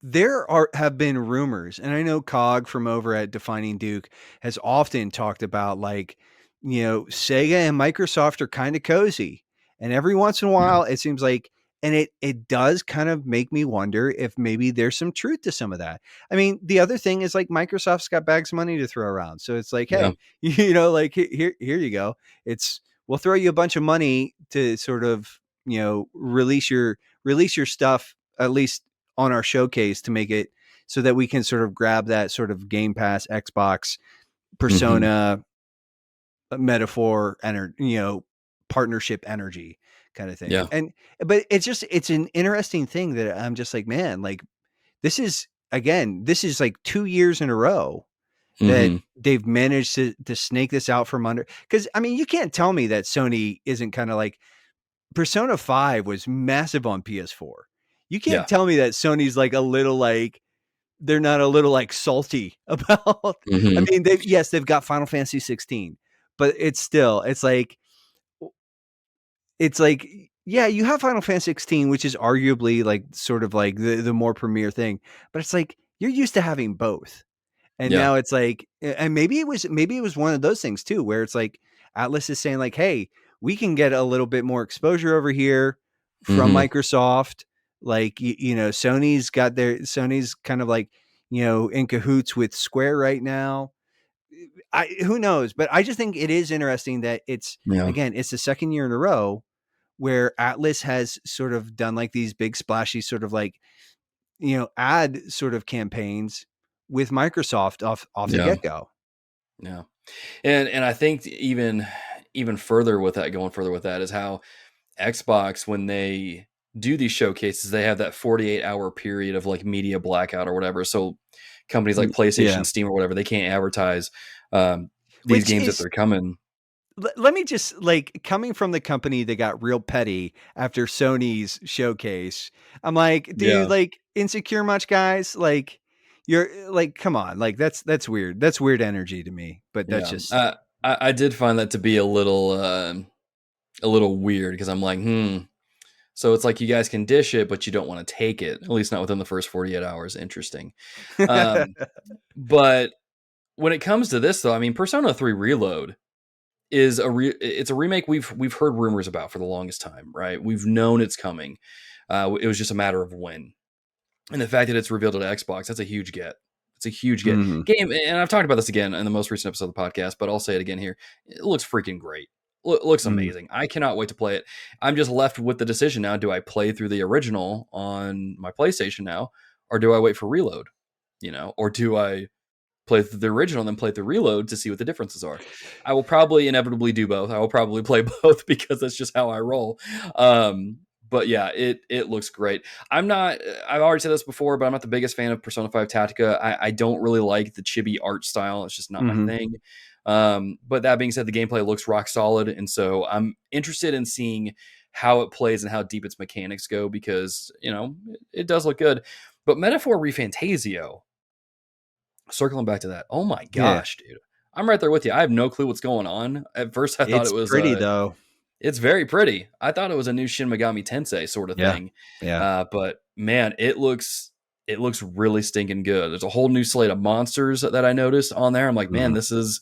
there have been rumors, and I know Cog from over at Defining Duke has often talked about like, Sega and Microsoft are kind of cozy, and every once in a yeah, while it seems like and it does kind of make me wonder if maybe there's some truth to some of that. I mean, the other thing is like Microsoft's got bags of money to throw around. So it's like, Yeah. hey, like here you go. It's we'll throw you a bunch of money to sort of, release your stuff at least on our showcase to make it so that we can sort of grab that sort of Game Pass, Xbox, Hmm. Persona metaphor and partnership energy kind of thing. Yeah. And but it's an interesting thing that I'm just like, man, like this is like 2 years in a row that Hmm. they've managed to snake this out from under. Because I mean, you can't tell me that Sony isn't kind of like Persona 5 was massive on PS4. You can't Yeah. tell me that Sony's like a little like they're not a little like salty about. I Hmm. mean, they've got Final Fantasy 16, but it's like yeah, you have Final Fantasy 16, which is arguably like sort of like the more premier thing, but it's like you're used to having both. And Yeah. now it's like, and maybe it was one of those things too, where it's like Atlas is saying like, hey, we can get a little bit more exposure over here from Hmm. Microsoft. Like, Sony's kind of like, in cahoots with Square right now. Who knows? But I just think it is interesting that Yeah. it's the second year in a row where Atlas has sort of done like these big splashy sort of like, ad sort of campaigns with Microsoft off the Yeah. get go. Yeah. And I think even further with that, going further with that, is how Xbox, when they do these showcases, they have that 48-hour period of like media blackout or whatever. So companies like Yeah, PlayStation, Steam, or whatever, they can't advertise these which games if is they're coming. let me just like coming from the company that got real petty after Sony's showcase. I'm like, do you Yeah. like insecure much, guys? Like, you're like, come on, like that's weird. That's weird energy to me. But that's Yeah. just I did find that to be a little weird because I'm like, so it's like you guys can dish it, but you don't want to take it, at least not within the first 48 hours. Interesting. Um, but when it comes to this, though, I mean, Persona 3 Reload is it's a remake we've heard rumors about for the longest time, right? We've known it's coming. It was just a matter of when. And the fact that it's revealed at Xbox, that's a huge get. It's a huge get. Mhm. Game, and I've talked about this again in the most recent episode of the podcast, but I'll say it again here. It looks freaking great. Looks Mhm. amazing. I cannot wait to play it. I'm just left with the decision now. Do I play through the original on my PlayStation now, or do I wait for Reload? Or do I play through the original and then play through Reload to see what the differences are? I will probably inevitably do both. I will probably play both because that's just how I roll. But yeah, it looks great. I've already said this before, but I'm not the biggest fan of Persona 5 Tactica. I don't really like the chibi art style. It's just not my Mhm. thing. But that being said, the gameplay looks rock solid. And so I'm interested in seeing how it plays and how deep its mechanics go because, it does look good. But Metaphor ReFantasio, circling back to that, oh my Yeah. gosh, dude. I'm right there with you. I have no clue what's going on. At first, I thought It's it was pretty though. it's very pretty. I thought it was a new Shin Megami Tensei sort of Yeah. thing. Yeah. But man, it looks really stinking good. There's a whole new slate of monsters that I noticed on there. I'm like, man, Mhm.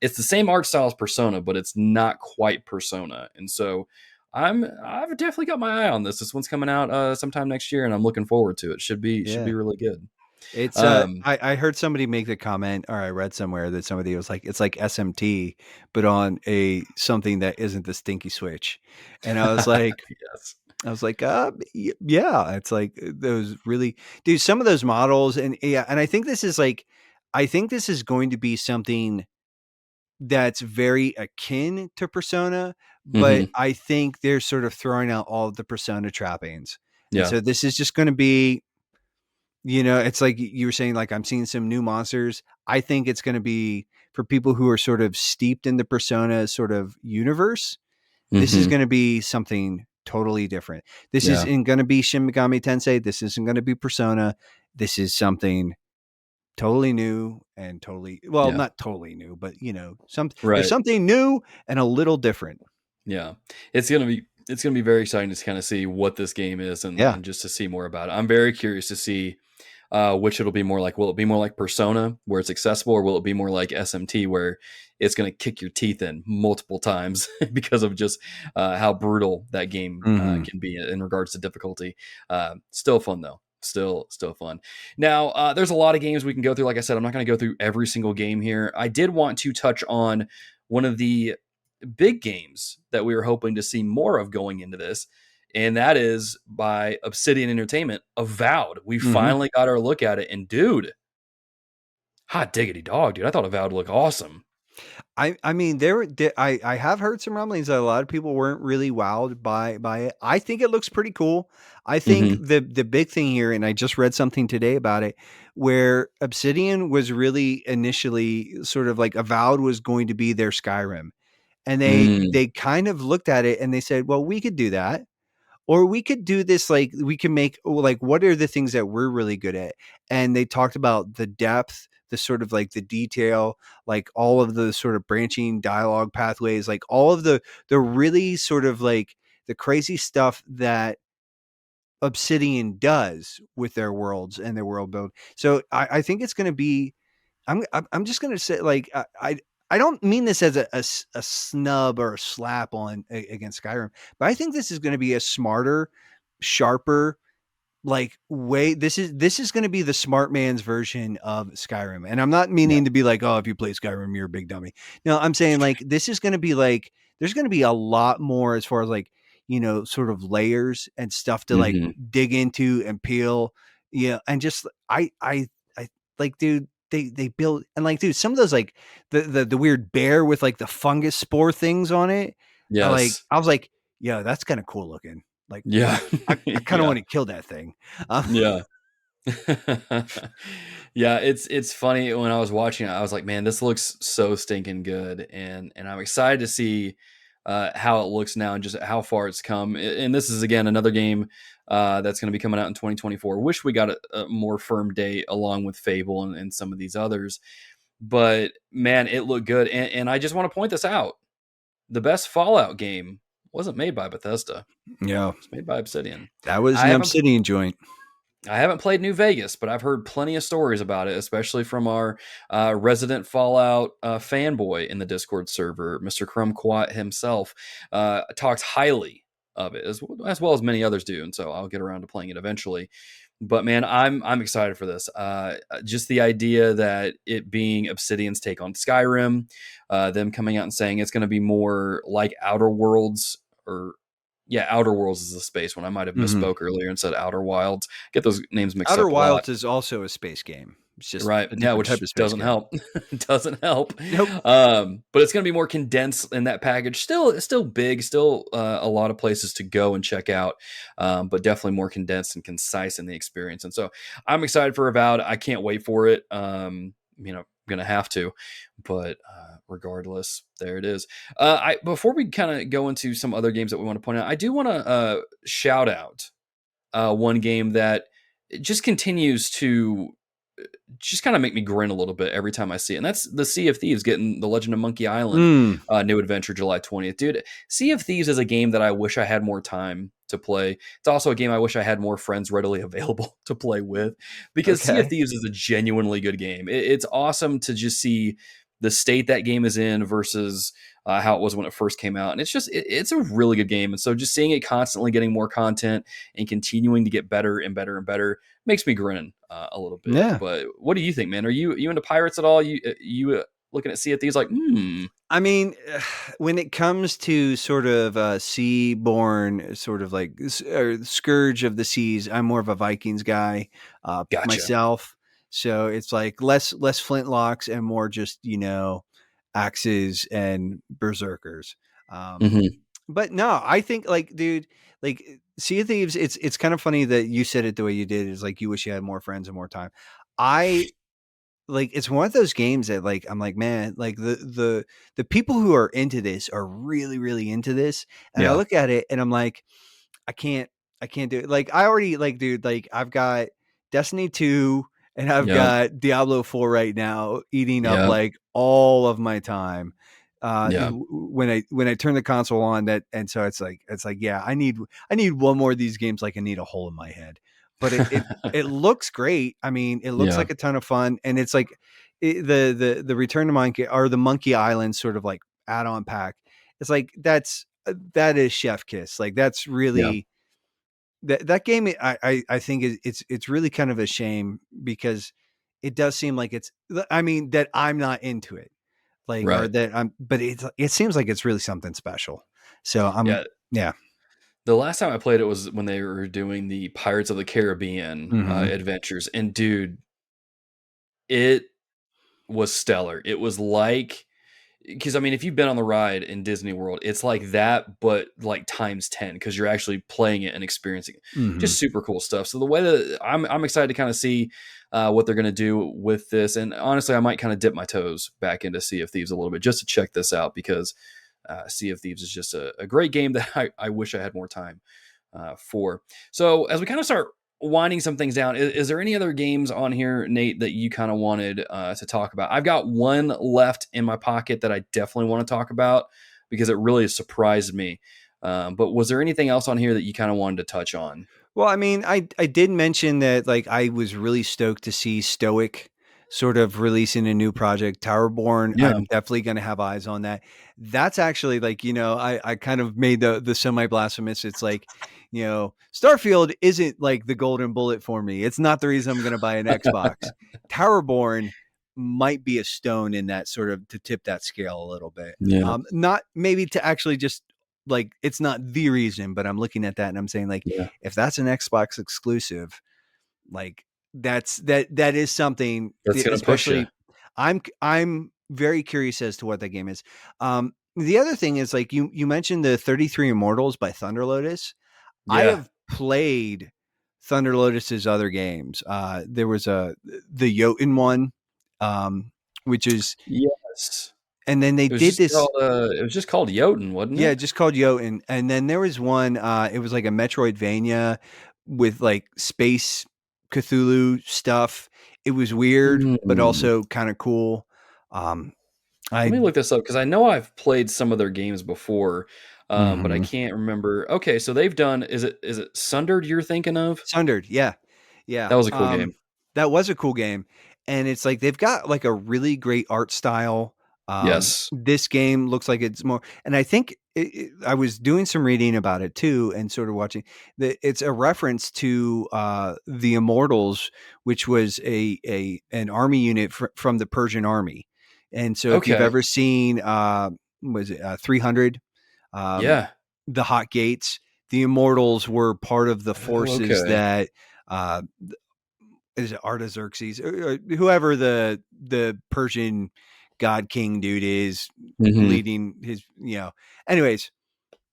it's the same art style as Persona, but it's not quite Persona. And so I've definitely got my eye on this. This one's coming out sometime next year, and I'm looking forward to it. Should be Yeah. really good. It's Um, I heard somebody make the comment, or I read somewhere that somebody was like, it's like SMT, but on a something that isn't the stinky switch. And yes. I was like, yeah, it's like those really, dude, some of those models. And yeah, and I think this is going to be something that's very akin to Persona, but Hmm. I think they're sort of throwing out all of the Persona trappings. And Yeah. so this is just going to be, it's like you were saying, like, I'm seeing some new monsters. I think it's going to be for people who are sort of steeped in the Persona sort of universe. This is Hmm. going to be something totally different. This Yeah. isn't going to be Shin Megami Tensei. This isn't going to be Persona. This is something totally new and totally, well, Yeah. not totally new, but there's Right. something new and a little different. Yeah. It's gonna be very exciting to kind of see what this game is and Yeah. and just to see more about it. I'm very curious to see which it'll be more like. Will it be more like Persona, where it's accessible, or will it be more like SMT, where it's going to kick your teeth in multiple times because of just how brutal that game Mm-hmm. can be in regards to difficulty? Still fun though. Still fun. Now, there's a lot of games we can go through. Like I said, I'm not going to go through every single game here. I did want to touch on one of the big games that we were hoping to see more of going into this, and that is by Obsidian Entertainment, Avowed. We Mm-hmm. finally got our look at it, and dude, hot diggity dog, dude, I thought Avowed looked awesome. I mean I have heard some rumblings that a lot of people weren't really wowed by it. I think it looks pretty cool. I think Mm-hmm. the big thing here, and I just read something today about it, where Obsidian was really initially sort of like Avowed was going to be their Skyrim. And Mm, they kind of looked at it and they said, well, we could do that. Or we could do this, like we can make, like, what are the things that we're really good at? And they talked about the depth, the sort of like the detail, like all of the sort of branching dialogue pathways, like all of the really sort of like the crazy stuff that Obsidian does with their worlds and their world build. So I think it's going to be, I'm just going to say, like, I don't mean this as a snub or a slap on against Skyrim, but I think this is going to be a smarter, sharper, like, way. This is going to be the smart man's version of Skyrim. And I'm not yeah. meaning to be like, oh, if you play Skyrim, you're a big dummy. No, I'm saying like this is going to be like there's going to be a lot more as far as like, sort of layers and stuff to like Mm-hmm. dig into and peel. Yeah, and just I like, dude, they build, and like, dude, some of those, like the weird bear with like the fungus spore things on it. Yes. I was like, yeah, that's kind of cool looking. Like, Yeah. I kind of Yeah. want to kill that thing. Um, Yeah. Yeah, it's funny when I was watching it, I was like, man, this looks so stinking good, and I'm excited to see how it looks now and just how far it's come. And this is again another game that's going to be coming out in 2024. Wish we got a more firm date along with Fable and some of these others, but man, it looked good. And I just want to point this out: the best Fallout game wasn't made by Bethesda; yeah, it's made by Obsidian. that was I an haven't Obsidian joint. I haven't played New Vegas, but I've heard plenty of stories about it, especially from our resident Fallout fanboy in the Discord server, Mr. Crumquat himself. Talks highly of it, as well as many others do, and so I'll get around to playing it eventually. But man, I'm excited for this. Just the idea that it being Obsidian's take on Skyrim, them coming out and saying it's going to be more like Outer Worlds, or yeah, Outer Worlds is the space one. I might have Mhm. misspoke earlier and said Outer Wilds. Get those names mixed Outer up a lot. Wilds is also a space game. It's just Right. a Yeah, different type which of space doesn't game. help. Doesn't help. Nope. But it's going to be more condensed in that package. Still big. Still a lot of places to go and check out. But definitely more condensed and concise in the experience. And so I'm excited for Avowed. I can't wait for it. Gonna have to. But regardless, there it is. I Before we kind of go into some other games that we want to point out, I do want to shout out one game that just continues to just kind of make me grin a little bit every time I see it. And that's the Sea of Thieves getting the Legend of Monkey Island Mm, new adventure July 20th. Dude, Sea of Thieves is a game that I wish I had more time to play. It's also a game I wish I had more friends readily available to play with, because Sea of okay. Thieves is a genuinely good game. It's awesome to just see the state that game is in versus how it was when it first came out. And it's a really good game. And so just seeing it constantly getting more content and continuing to get better and better and better makes me grin a little bit. Yeah. But what do you think, man? Are you into pirates at all? You looking at Sea of Thieves like, I mean, when it comes to sort of sea-born, sort of like scourge of the seas, I'm more of a Vikings guy gotcha. myself. So it's like less flintlocks and more just axes and berserkers. Um, Hmm. but no, I think, like, dude, like, Sea of Thieves. It's kind of funny that you said it the way you did. Is like you wish you had more friends and more time. I like it's one of those games that, like, I'm like, man, like the people who are into this are really really into this, and I Yeah. look at it and I'm like, I can't I can't do it. Like, I already, like, dude, like, I've got Destiny 2 and I've Yep. got Diablo 4 right now eating up Yep. like all of my time. Yeah. When I turn the console on, that, and so it's like, yeah, I need one more of these games, like I need a hole in my head. but it looks great. I mean, it looks Yeah. like a ton of fun, and it's like the Return to Monkey or the Monkey Island sort of like add-on pack. It's like that is chef kiss. Like that's Yeah. really that game. I think it's really kind of a shame because it does seem like it's. I mean that I'm not into it, like or Right. that I'm, but it seems like it's really something special. So I'm Yeah. yeah. The last time I played it was when they were doing the Pirates of the Caribbean Mm-hmm. adventures, and dude, it was stellar. It was like, because I mean, if you've been on the ride in Disney World, it's like that, but like times 10 because you're actually playing it and experiencing it. Mm-hmm. Just super cool stuff. So the way that I'm excited to kind of see what they're going to do with this, and honestly, I might kind of dip my toes back into Sea of Thieves a little bit just to check this out because Sea of Thieves is just a great game that I wish I had more time for. So as we kind of start winding some things down, is there any other games on here, Nate, that you kind of wanted to talk about? I've got one left in my pocket that I definitely want to talk about because it really surprised me. But was there anything else on here that you kind of wanted to touch on? Well, I mean, I did mention that like I was really stoked to see Stoic sort of releasing a new project, Towerborne. Yeah. I'm definitely going to have eyes on that. That's actually like, I kind of made the semi blasphemous. It's like, Starfield isn't like the golden bullet for me. It's not the reason I'm going to buy an Xbox. Towerborne might be a stone in that sort of to tip that scale a little bit. Yeah. Not maybe to actually just like it's not the reason, but I'm looking at that and I'm saying like Yeah. if that's an Xbox exclusive, like that is something. That's going to push you. Especially, I'm very curious as to what that game is. The other thing is like you mentioned the 33 Immortals by Thunder Lotus. I Yeah. have played Thunder Lotus's other games. There was the Jotun one, which is, Yes. and then they It was did just this. called it was just called Jotun, wasn't Yeah, it? just called Jotun. And then there was one, it was like a Metroidvania with like space Cthulhu stuff. It was weird, but Hmm. also kind of cool. Um, Let I, me look this up because I know I've played some of their games before, but I mhm. can't remember. Okay, so they've done. Is it Sundered? You're thinking of? Sundered. Yeah. Yeah. That was a cool game. That was a cool game. And it's like they've got like a really great art style. Yes. This game looks like it's more, and I think I was doing some reading about it too, and sort of watching that it's a reference to the Immortals, which was an army unit from the Persian army. And so if you've Okay. ever seen, was it 300, um, Yeah. the Hot Gates, the Immortals were part of the Oh, forces okay. that uh, is it Artaxerxes or whoever the Persian god king dude is Hmm. leading his, anyways,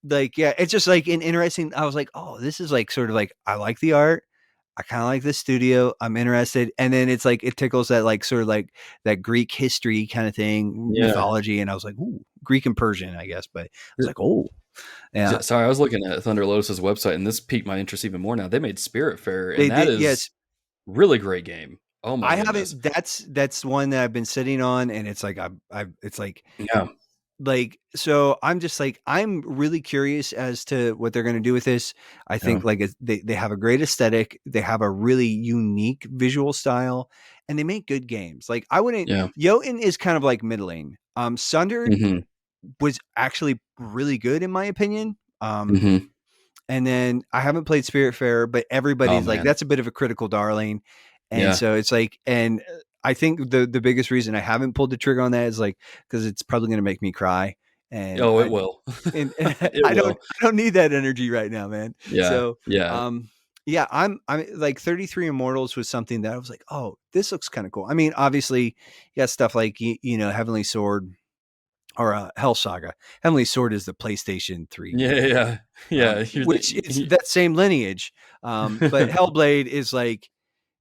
like, yeah, it's just like an interesting, I was like, oh, this is like sort of like, I like the art. I kind of like the studio. I'm interested. And then it's like, it tickles that like sort of like that Greek history kind of thing, Yeah. mythology. And I was like, ooh, Greek and Persian, I guess. But I was like, oh, yeah, Sorry, I was looking at Thunder Lotus's website, and this piqued my interest even more. Now they made Spiritfarer, and that yes, is really great game. Oh my I goodness. haven't. That's one that I've been sitting on, and it's like it's Yeah. like so. I'm just like I'm really curious as to what they're going to do with this. I Yeah. think like they have a great aesthetic, they have a really unique visual style, and they make good games. Like I wouldn't. Yeah. Jotun is kind of like middling. Sundered Hmm. was actually really good in my opinion. Hmm. And then I haven't played Spiritfarer, but Oh everybody's like, man. that's a bit of a critical darling. And Yeah. so it's like, and I think the biggest reason I haven't pulled the trigger on that is like, because it's probably going to make me cry. And Oh, it will. and It will. I don't need that energy right now, man. Yeah. So, Yeah. yeah, I'm like 33 Immortals was something that I was like, oh, this looks kind of cool. I mean, obviously, you got stuff like, Heavenly Sword or Hell Saga. Heavenly Sword is the PlayStation 3 Yeah. game, Yeah. Yeah. which is that same lineage. But Hellblade is like,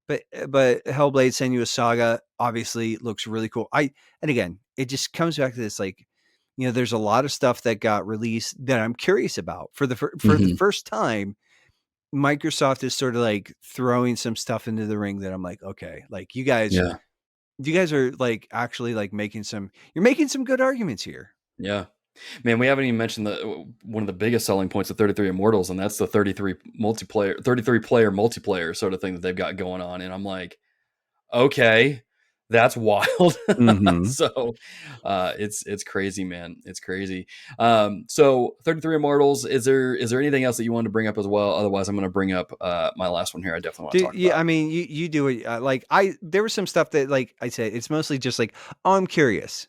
but Hellblade Senua's Saga obviously looks really cool. And again, it just comes back to this like, there's a lot of stuff that got released that I'm curious about for the Mhm. first time. Microsoft is sort of like throwing some stuff into the ring that I'm like, okay, like you guys are like actually like you're making some good arguments here. Yeah. Man, we haven't even mentioned the one of the biggest selling points of 33 Immortals, and that's the 33 player multiplayer sort of thing that they've got going on. And I'm like, okay, that's wild. Mm-hmm. So it's crazy, man. It's crazy. So 33 Immortals, is there anything else that you wanted to bring up as well? Otherwise, I'm going to bring up my last one here. I definitely want to Dude, talk yeah, I about. mean, you do it. Like there was some stuff that, like I said, it's mostly just like, oh, I'm curious.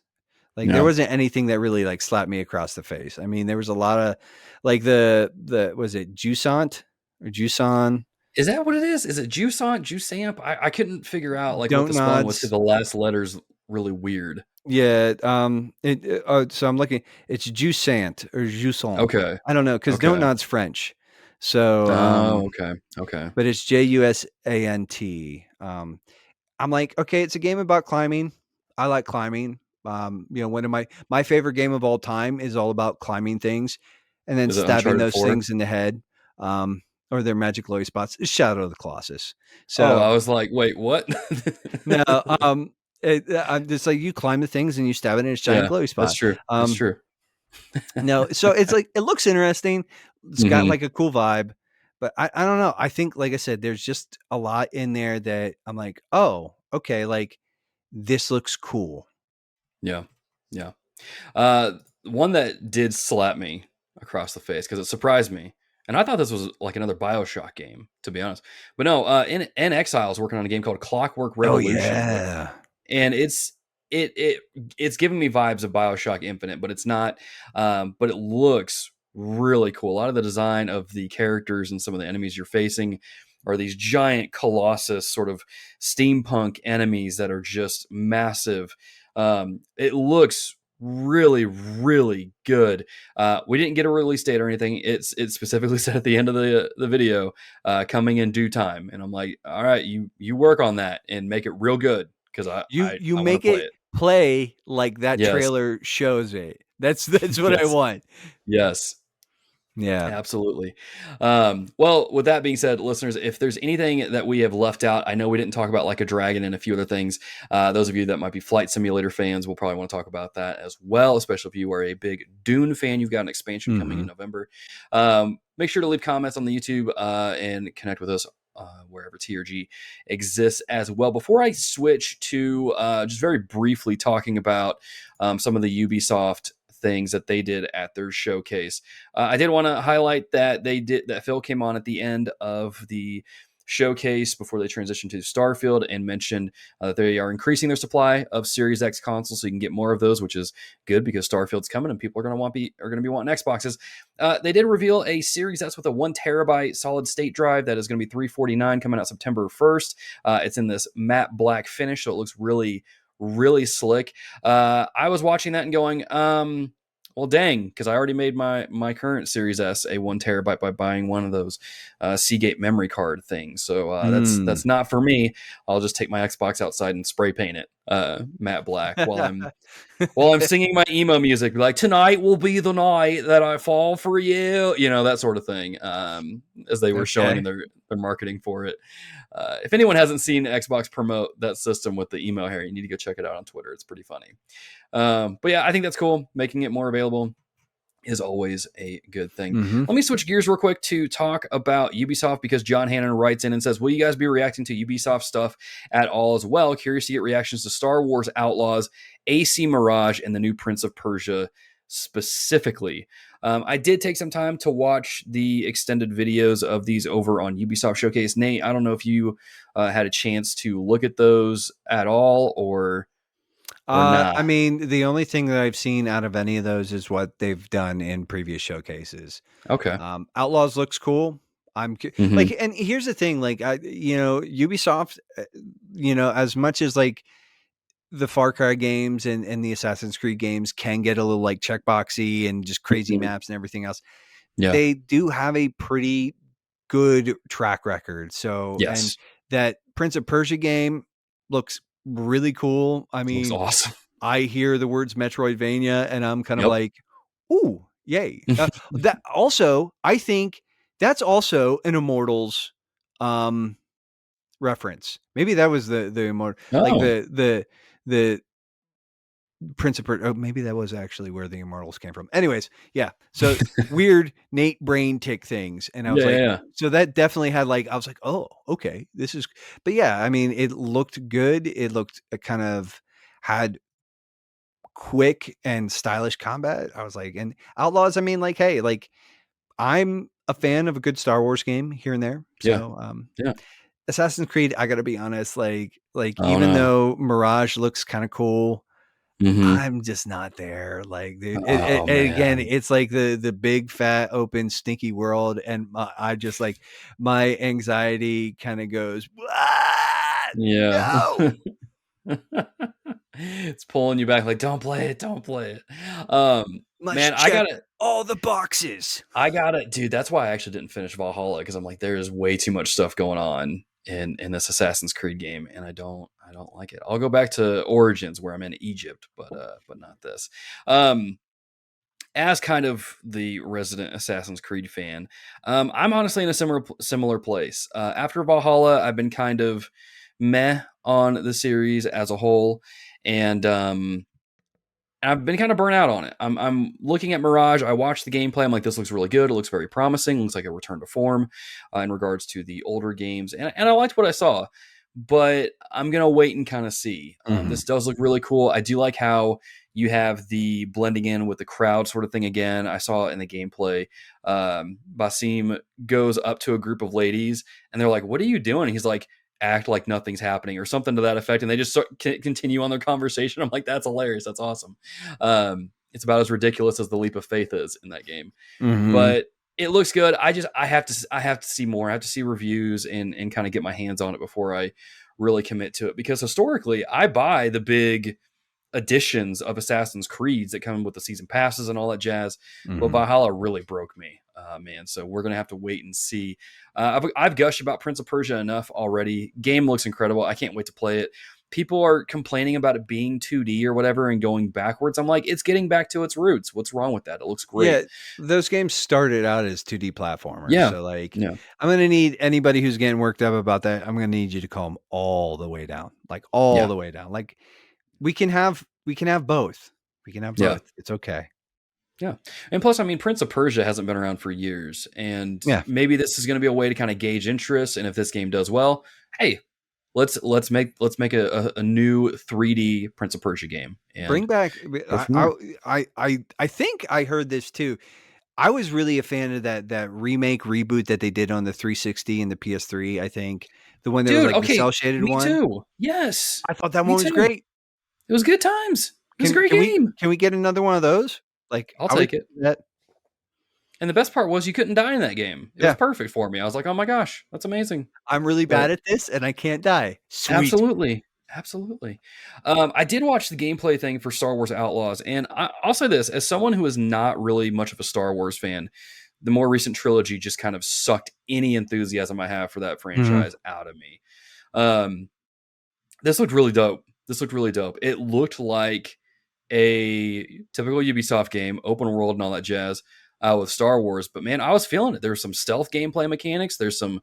Like there Yeah. wasn't anything that really like slapped me across the face. I mean, there was a lot of like the was it Jusant or Jusan Is that what it is? Is it Jusant, Jusamp? I couldn't figure out like what don't the spelling was because nods. the last letter's really weird. Yeah. So I'm looking. It's Jusant or Jusant. Okay. I don't know because don't Okay. nod's French. So Oh, okay. Okay. but it's Jusant. I'm like, okay, it's a game about climbing. I like climbing. One of my favorite game of all time is all about climbing things and then Is it stabbing Uncharted those 4? things in the head, or their magic glowy spots. It's Shadow of the Colossus. Oh, So I was like, wait, what? no, I'm just like, you climb the things and you stab it in its giant Yeah, glowy that's spot. true. That's true. No, so it's like it looks interesting. It's got Mhm. like a cool vibe, but I don't know. I think, like I said, there's just a lot in there that I'm like, oh, okay, like this looks cool. Yeah. Yeah. One that did slap me across the face because it surprised me, and I thought this was like another BioShock game, to be honest. But no, in Exiles working on a game called Clockwork Oh Revolution, yeah. and it's giving me vibes of BioShock Infinite, but it's not. But it looks really cool. A lot of the design of the characters and some of the enemies you're facing are these giant colossus sort of steampunk enemies that are just massive. It looks really really good. We didn't get a release date or anything. It specifically said at the end of the video, coming in due time, and I'm like, all right, you work on that and make it real good because I You I, you I want to make play it it. play like that Yes, trailer shows it. That's what I yes, want. yes. Yeah. Absolutely. Well, with that being said, listeners, if there's anything that we have left out, I know we didn't talk about Like a Dragon and a few other things. Those of you that might be Flight Simulator fans will probably want to talk about that as well, especially if you are a big Dune fan. You've got an expansion coming in Hmm. November. Make sure to leave comments on the YouTube and connect with us. Wherever TRG exists as well. Before I switch to just very briefly talking about some of the Ubisoft things that they did at their showcase, I did want to highlight that Phil came on at the end of the showcase before they transitioned to Starfield and mentioned that they are increasing their supply of Series X consoles, so you can get more of those, which is good because Starfield's coming and people are going to be wanting Xboxes. They did reveal a Series S with a 1 terabyte solid state drive that is going to be $349, coming out September 1st. It's in this matte black finish, so it looks really really slick. I was watching that and going, well, dang, because I already made my current Series S a 1 terabyte by buying one of those Seagate memory card things. So that's Mm. not for me. I'll just take my Xbox outside and spray paint it matte black while I'm singing my emo music, like tonight will be the night that I fall for you, that sort of thing. As they were showing in Okay. their marketing for it. If anyone hasn't seen Xbox promote that system with the emo hair, you need to go check it out on Twitter. It's pretty funny. But yeah, I think that's cool. Making it more available is always a good thing. Hmm. Let me switch gears real quick to talk about Ubisoft because John Hannon writes in and says, will you guys be reacting to Ubisoft stuff at all as well? Curious to get reactions to Star Wars Outlaws, AC Mirage, and the new Prince of Persia specifically. I did take some time to watch the extended videos of these over on Ubisoft Showcase. Nate, I don't know if you had a chance to look at those at all or I not. mean, the only thing that I've seen out of any of those is what they've done in previous showcases. Okay. Outlaws looks cool. Mm-hmm. Like, and here's the thing, like, Ubisoft, as much as like the Far Cry games and the Assassin's Creed games can get a little like checkboxy and just crazy Mm-hmm. maps and everything else, Yeah. they do have a pretty good track record. So, and Yes. that Prince of Persia game looks really cool. I Looks mean, awesome. I hear the words Metroidvania and I'm kind of Yep. like, ooh, yay. That also, I think that's also an Immortals um reference. Maybe that was the Immortal, like Oh. the Prince of Persia. Oh, maybe that was actually where the Immortals came from. Anyways, yeah. So weird Nate brain tick things, and I was Yeah, like, yeah, so that definitely had like, I was like, oh, okay, this is. But yeah, I mean, it looked good. It looked kind of had quick and stylish combat. I was like, and Outlaws. I mean, like, hey, like I'm a fan of a good Star Wars game here and there. yeah, So, yeah. Assassin's Creed, I got to be honest, like Oh even no. though Mirage looks kind of cool, Mm-hmm. I'm just not there. Like, dude, Oh and again, man. it's like the big fat open stinky world, and I just like my anxiety kind of goes, what? Yeah. No, It's pulling you back like, don't play it, don't play it. Man, must I check gotta all the boxes. dude, that's why I actually didn't finish Valhalla, because I'm like, there is way too much stuff going on in this Assassin's Creed game, and I don't like it. I'll go back to Origins where I'm in Egypt, but not this. Um as kind of the resident Assassin's Creed fan, I'm honestly in a similar place. After Valhalla, I've been kind of meh on the series as a whole, and I've been kind of burnt out on it. I'm looking at Mirage. I watched the gameplay. I'm like, this looks really good. It looks very promising. It looks like a return to form in regards to the older games, and I liked what I saw. But I'm gonna wait and kind of see. Mm-hmm. This does look really cool. I do like how you have the blending in with the crowd sort of thing again. I saw it in the gameplay. Basim goes up to a group of ladies, and they're like, "What are you doing?" He's like, act like nothing's happening or something to that effect, and they just continue on their conversation. I'm like, that's hilarious. That's awesome. It's about as ridiculous as the leap of faith is in that game, Mm-hmm. but it looks good. I have to see more. I have to see reviews and kind of get my hands on it before I really commit to it, because historically I buy the big editions of Assassin's Creeds that come with the season passes and all that jazz. But Mm-hmm. Valhalla really broke me, man. So we're gonna have to wait and see. I've gushed about Prince of Persia enough already. Game looks incredible. I can't wait to play it. People are complaining about it being 2D or whatever and going backwards. I'm like, it's getting back to its roots. What's wrong with that? It looks Yeah, great. those games started out as 2D platformers. Yeah, So like yeah, I'm going to need anybody who's getting worked up about that. I'm going to need you to calm all the way down. Like all yeah, the way down. Like we can have both. We can have yeah. both. It's okay. Yeah. And plus, I mean, Prince of Persia hasn't been around for years. And Yeah. maybe this is going to be a way to kind of gauge interest. And if this game does well, hey, let's make a new 3D Prince of Persia game Bring and back go from there. I think I heard this too. I was really a fan of that remake reboot that they did on the 360 and the PS3, I think. The one that was Dude, like the okay, cell shaded me one. too. Yes. I thought that Me one was too. great. It was good times. It was a Can great can we game. can we get another one of those? Like I'll I would take it. that And the best part was you couldn't die in that game. It was yeah. perfect for me. I was like, "Oh my gosh, that's amazing." I'm really But bad at this and I can't die. Sweet. absolutely. Absolutely. I did watch the gameplay thing for Star Wars Outlaws, and I'll say this: as someone who is not really much of a Star Wars fan, the more recent trilogy just kind of sucked any enthusiasm I have for that Mhm. franchise out of me. Um, this looked really dope. This looked really dope. It looked like a typical Ubisoft game, open world and all that jazz, with Star Wars. But man, I was feeling it. There's some stealth gameplay mechanics. There's some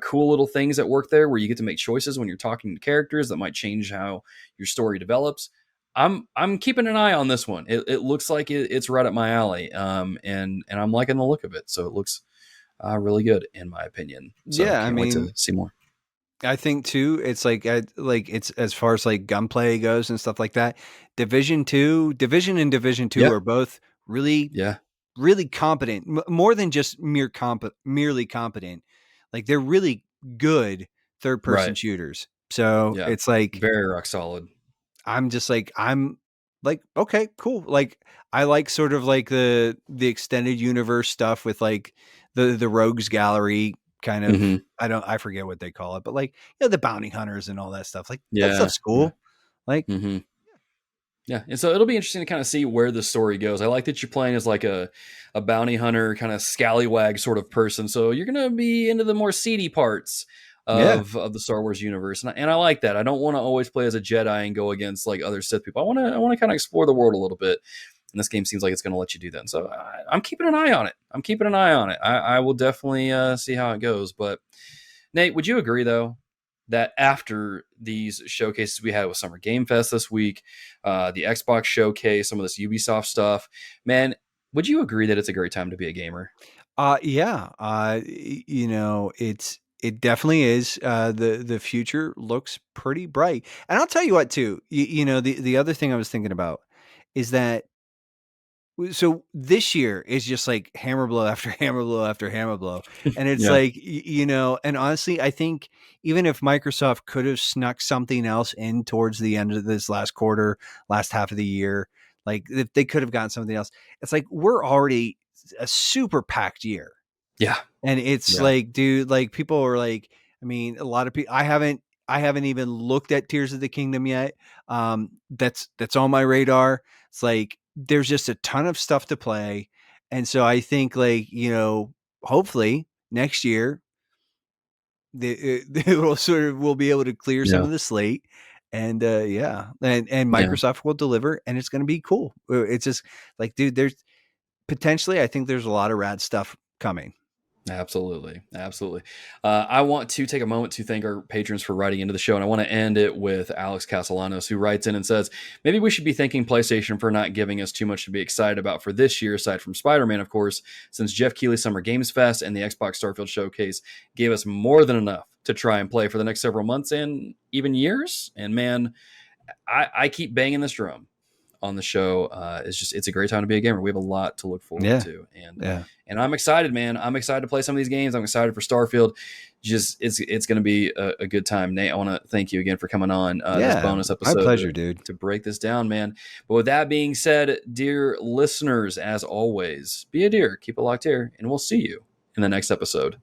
cool little things that work there where you get to make choices when you're talking to characters that might change how your story develops. I'm keeping an eye on this one. It looks like it's right up my alley, and I'm liking the look of it. So it looks really good in my opinion. So Yeah, I can't wait to mean, see more. I think too, it's like it's as far as like gunplay goes and stuff like that. Division and Division 2 Yeah, are both really yeah, really competent, more than just merely competent. Like they're really good third person right. shooters. So Yeah, it's like very rock solid. I'm like okay, cool. Like I like sort of like the extended universe stuff with like the rogues gallery kind of. Hmm. I forget what they call it, but like the bounty hunters and all that stuff. Like that Yeah, stuff's yeah. cool. Like Hmm. Yeah, and so it'll be interesting to kind of see where the story goes. I like that you're playing as like a bounty hunter, kind of scallywag sort of person. So you're gonna be into the more seedy parts yeah, of the Star Wars universe, and I like that. I don't want to always play as a Jedi and go against like other Sith people. I want to kind of explore the world a little bit, and this game seems like it's going to let you do that. And so I'm keeping an eye on it. I'm keeping an eye on it. I will definitely see how it goes. But Nate, would you agree though that after these showcases we had with Summer Game Fest this week, the Xbox showcase, some of this Ubisoft stuff, man, would you agree that it's a great time to be a gamer? Yeah. It definitely is. The future looks pretty bright. And I'll tell you what too. The other thing I was thinking about is that so this year is just like hammer blow after hammer blow after hammer blow. And it's Yeah. like, and honestly, I think even if Microsoft could have snuck something else in towards the end of this last quarter, last half of the year, like if they could have gotten something else, it's like we're already a super packed year. Yeah. And it's Yeah. like, dude, like people are like, I mean, a lot of people, I haven't even looked at Tears of the Kingdom yet. That's on my radar. It's like, there's just a ton of stuff to play. And so I think like, hopefully next year, we'll we'll be able to clear some Yeah. of the slate. And yeah, and Yeah. Microsoft will deliver and it's going to be cool. It's just like, dude, there's potentially, I think there's a lot of rad stuff coming. Absolutely. Absolutely. I want to take a moment to thank our patrons for writing into the show. And I want to end it with Alex Castellanos, who writes in and says, maybe we should be thanking PlayStation for not giving us too much to be excited about for this year, aside from Spider-Man, of course, since Jeff Keighley's Summer Games Fest and the Xbox Starfield Showcase gave us more than enough to try and play for the next several months and even years. And man, I keep banging this drum on the show. It's a great time to be a gamer. We have a lot to look forward Yeah. to, and Yeah. I'm excited, man. I'm excited to play some of these games. I'm excited for Starfield. Just it's going to be a good time. Nate, I want to thank you again for coming on this Yeah. bonus My episode pleasure, dude. to break this down, man. But with that being said, dear listeners, as always, be a dear, keep it locked here, and we'll see you in the next episode.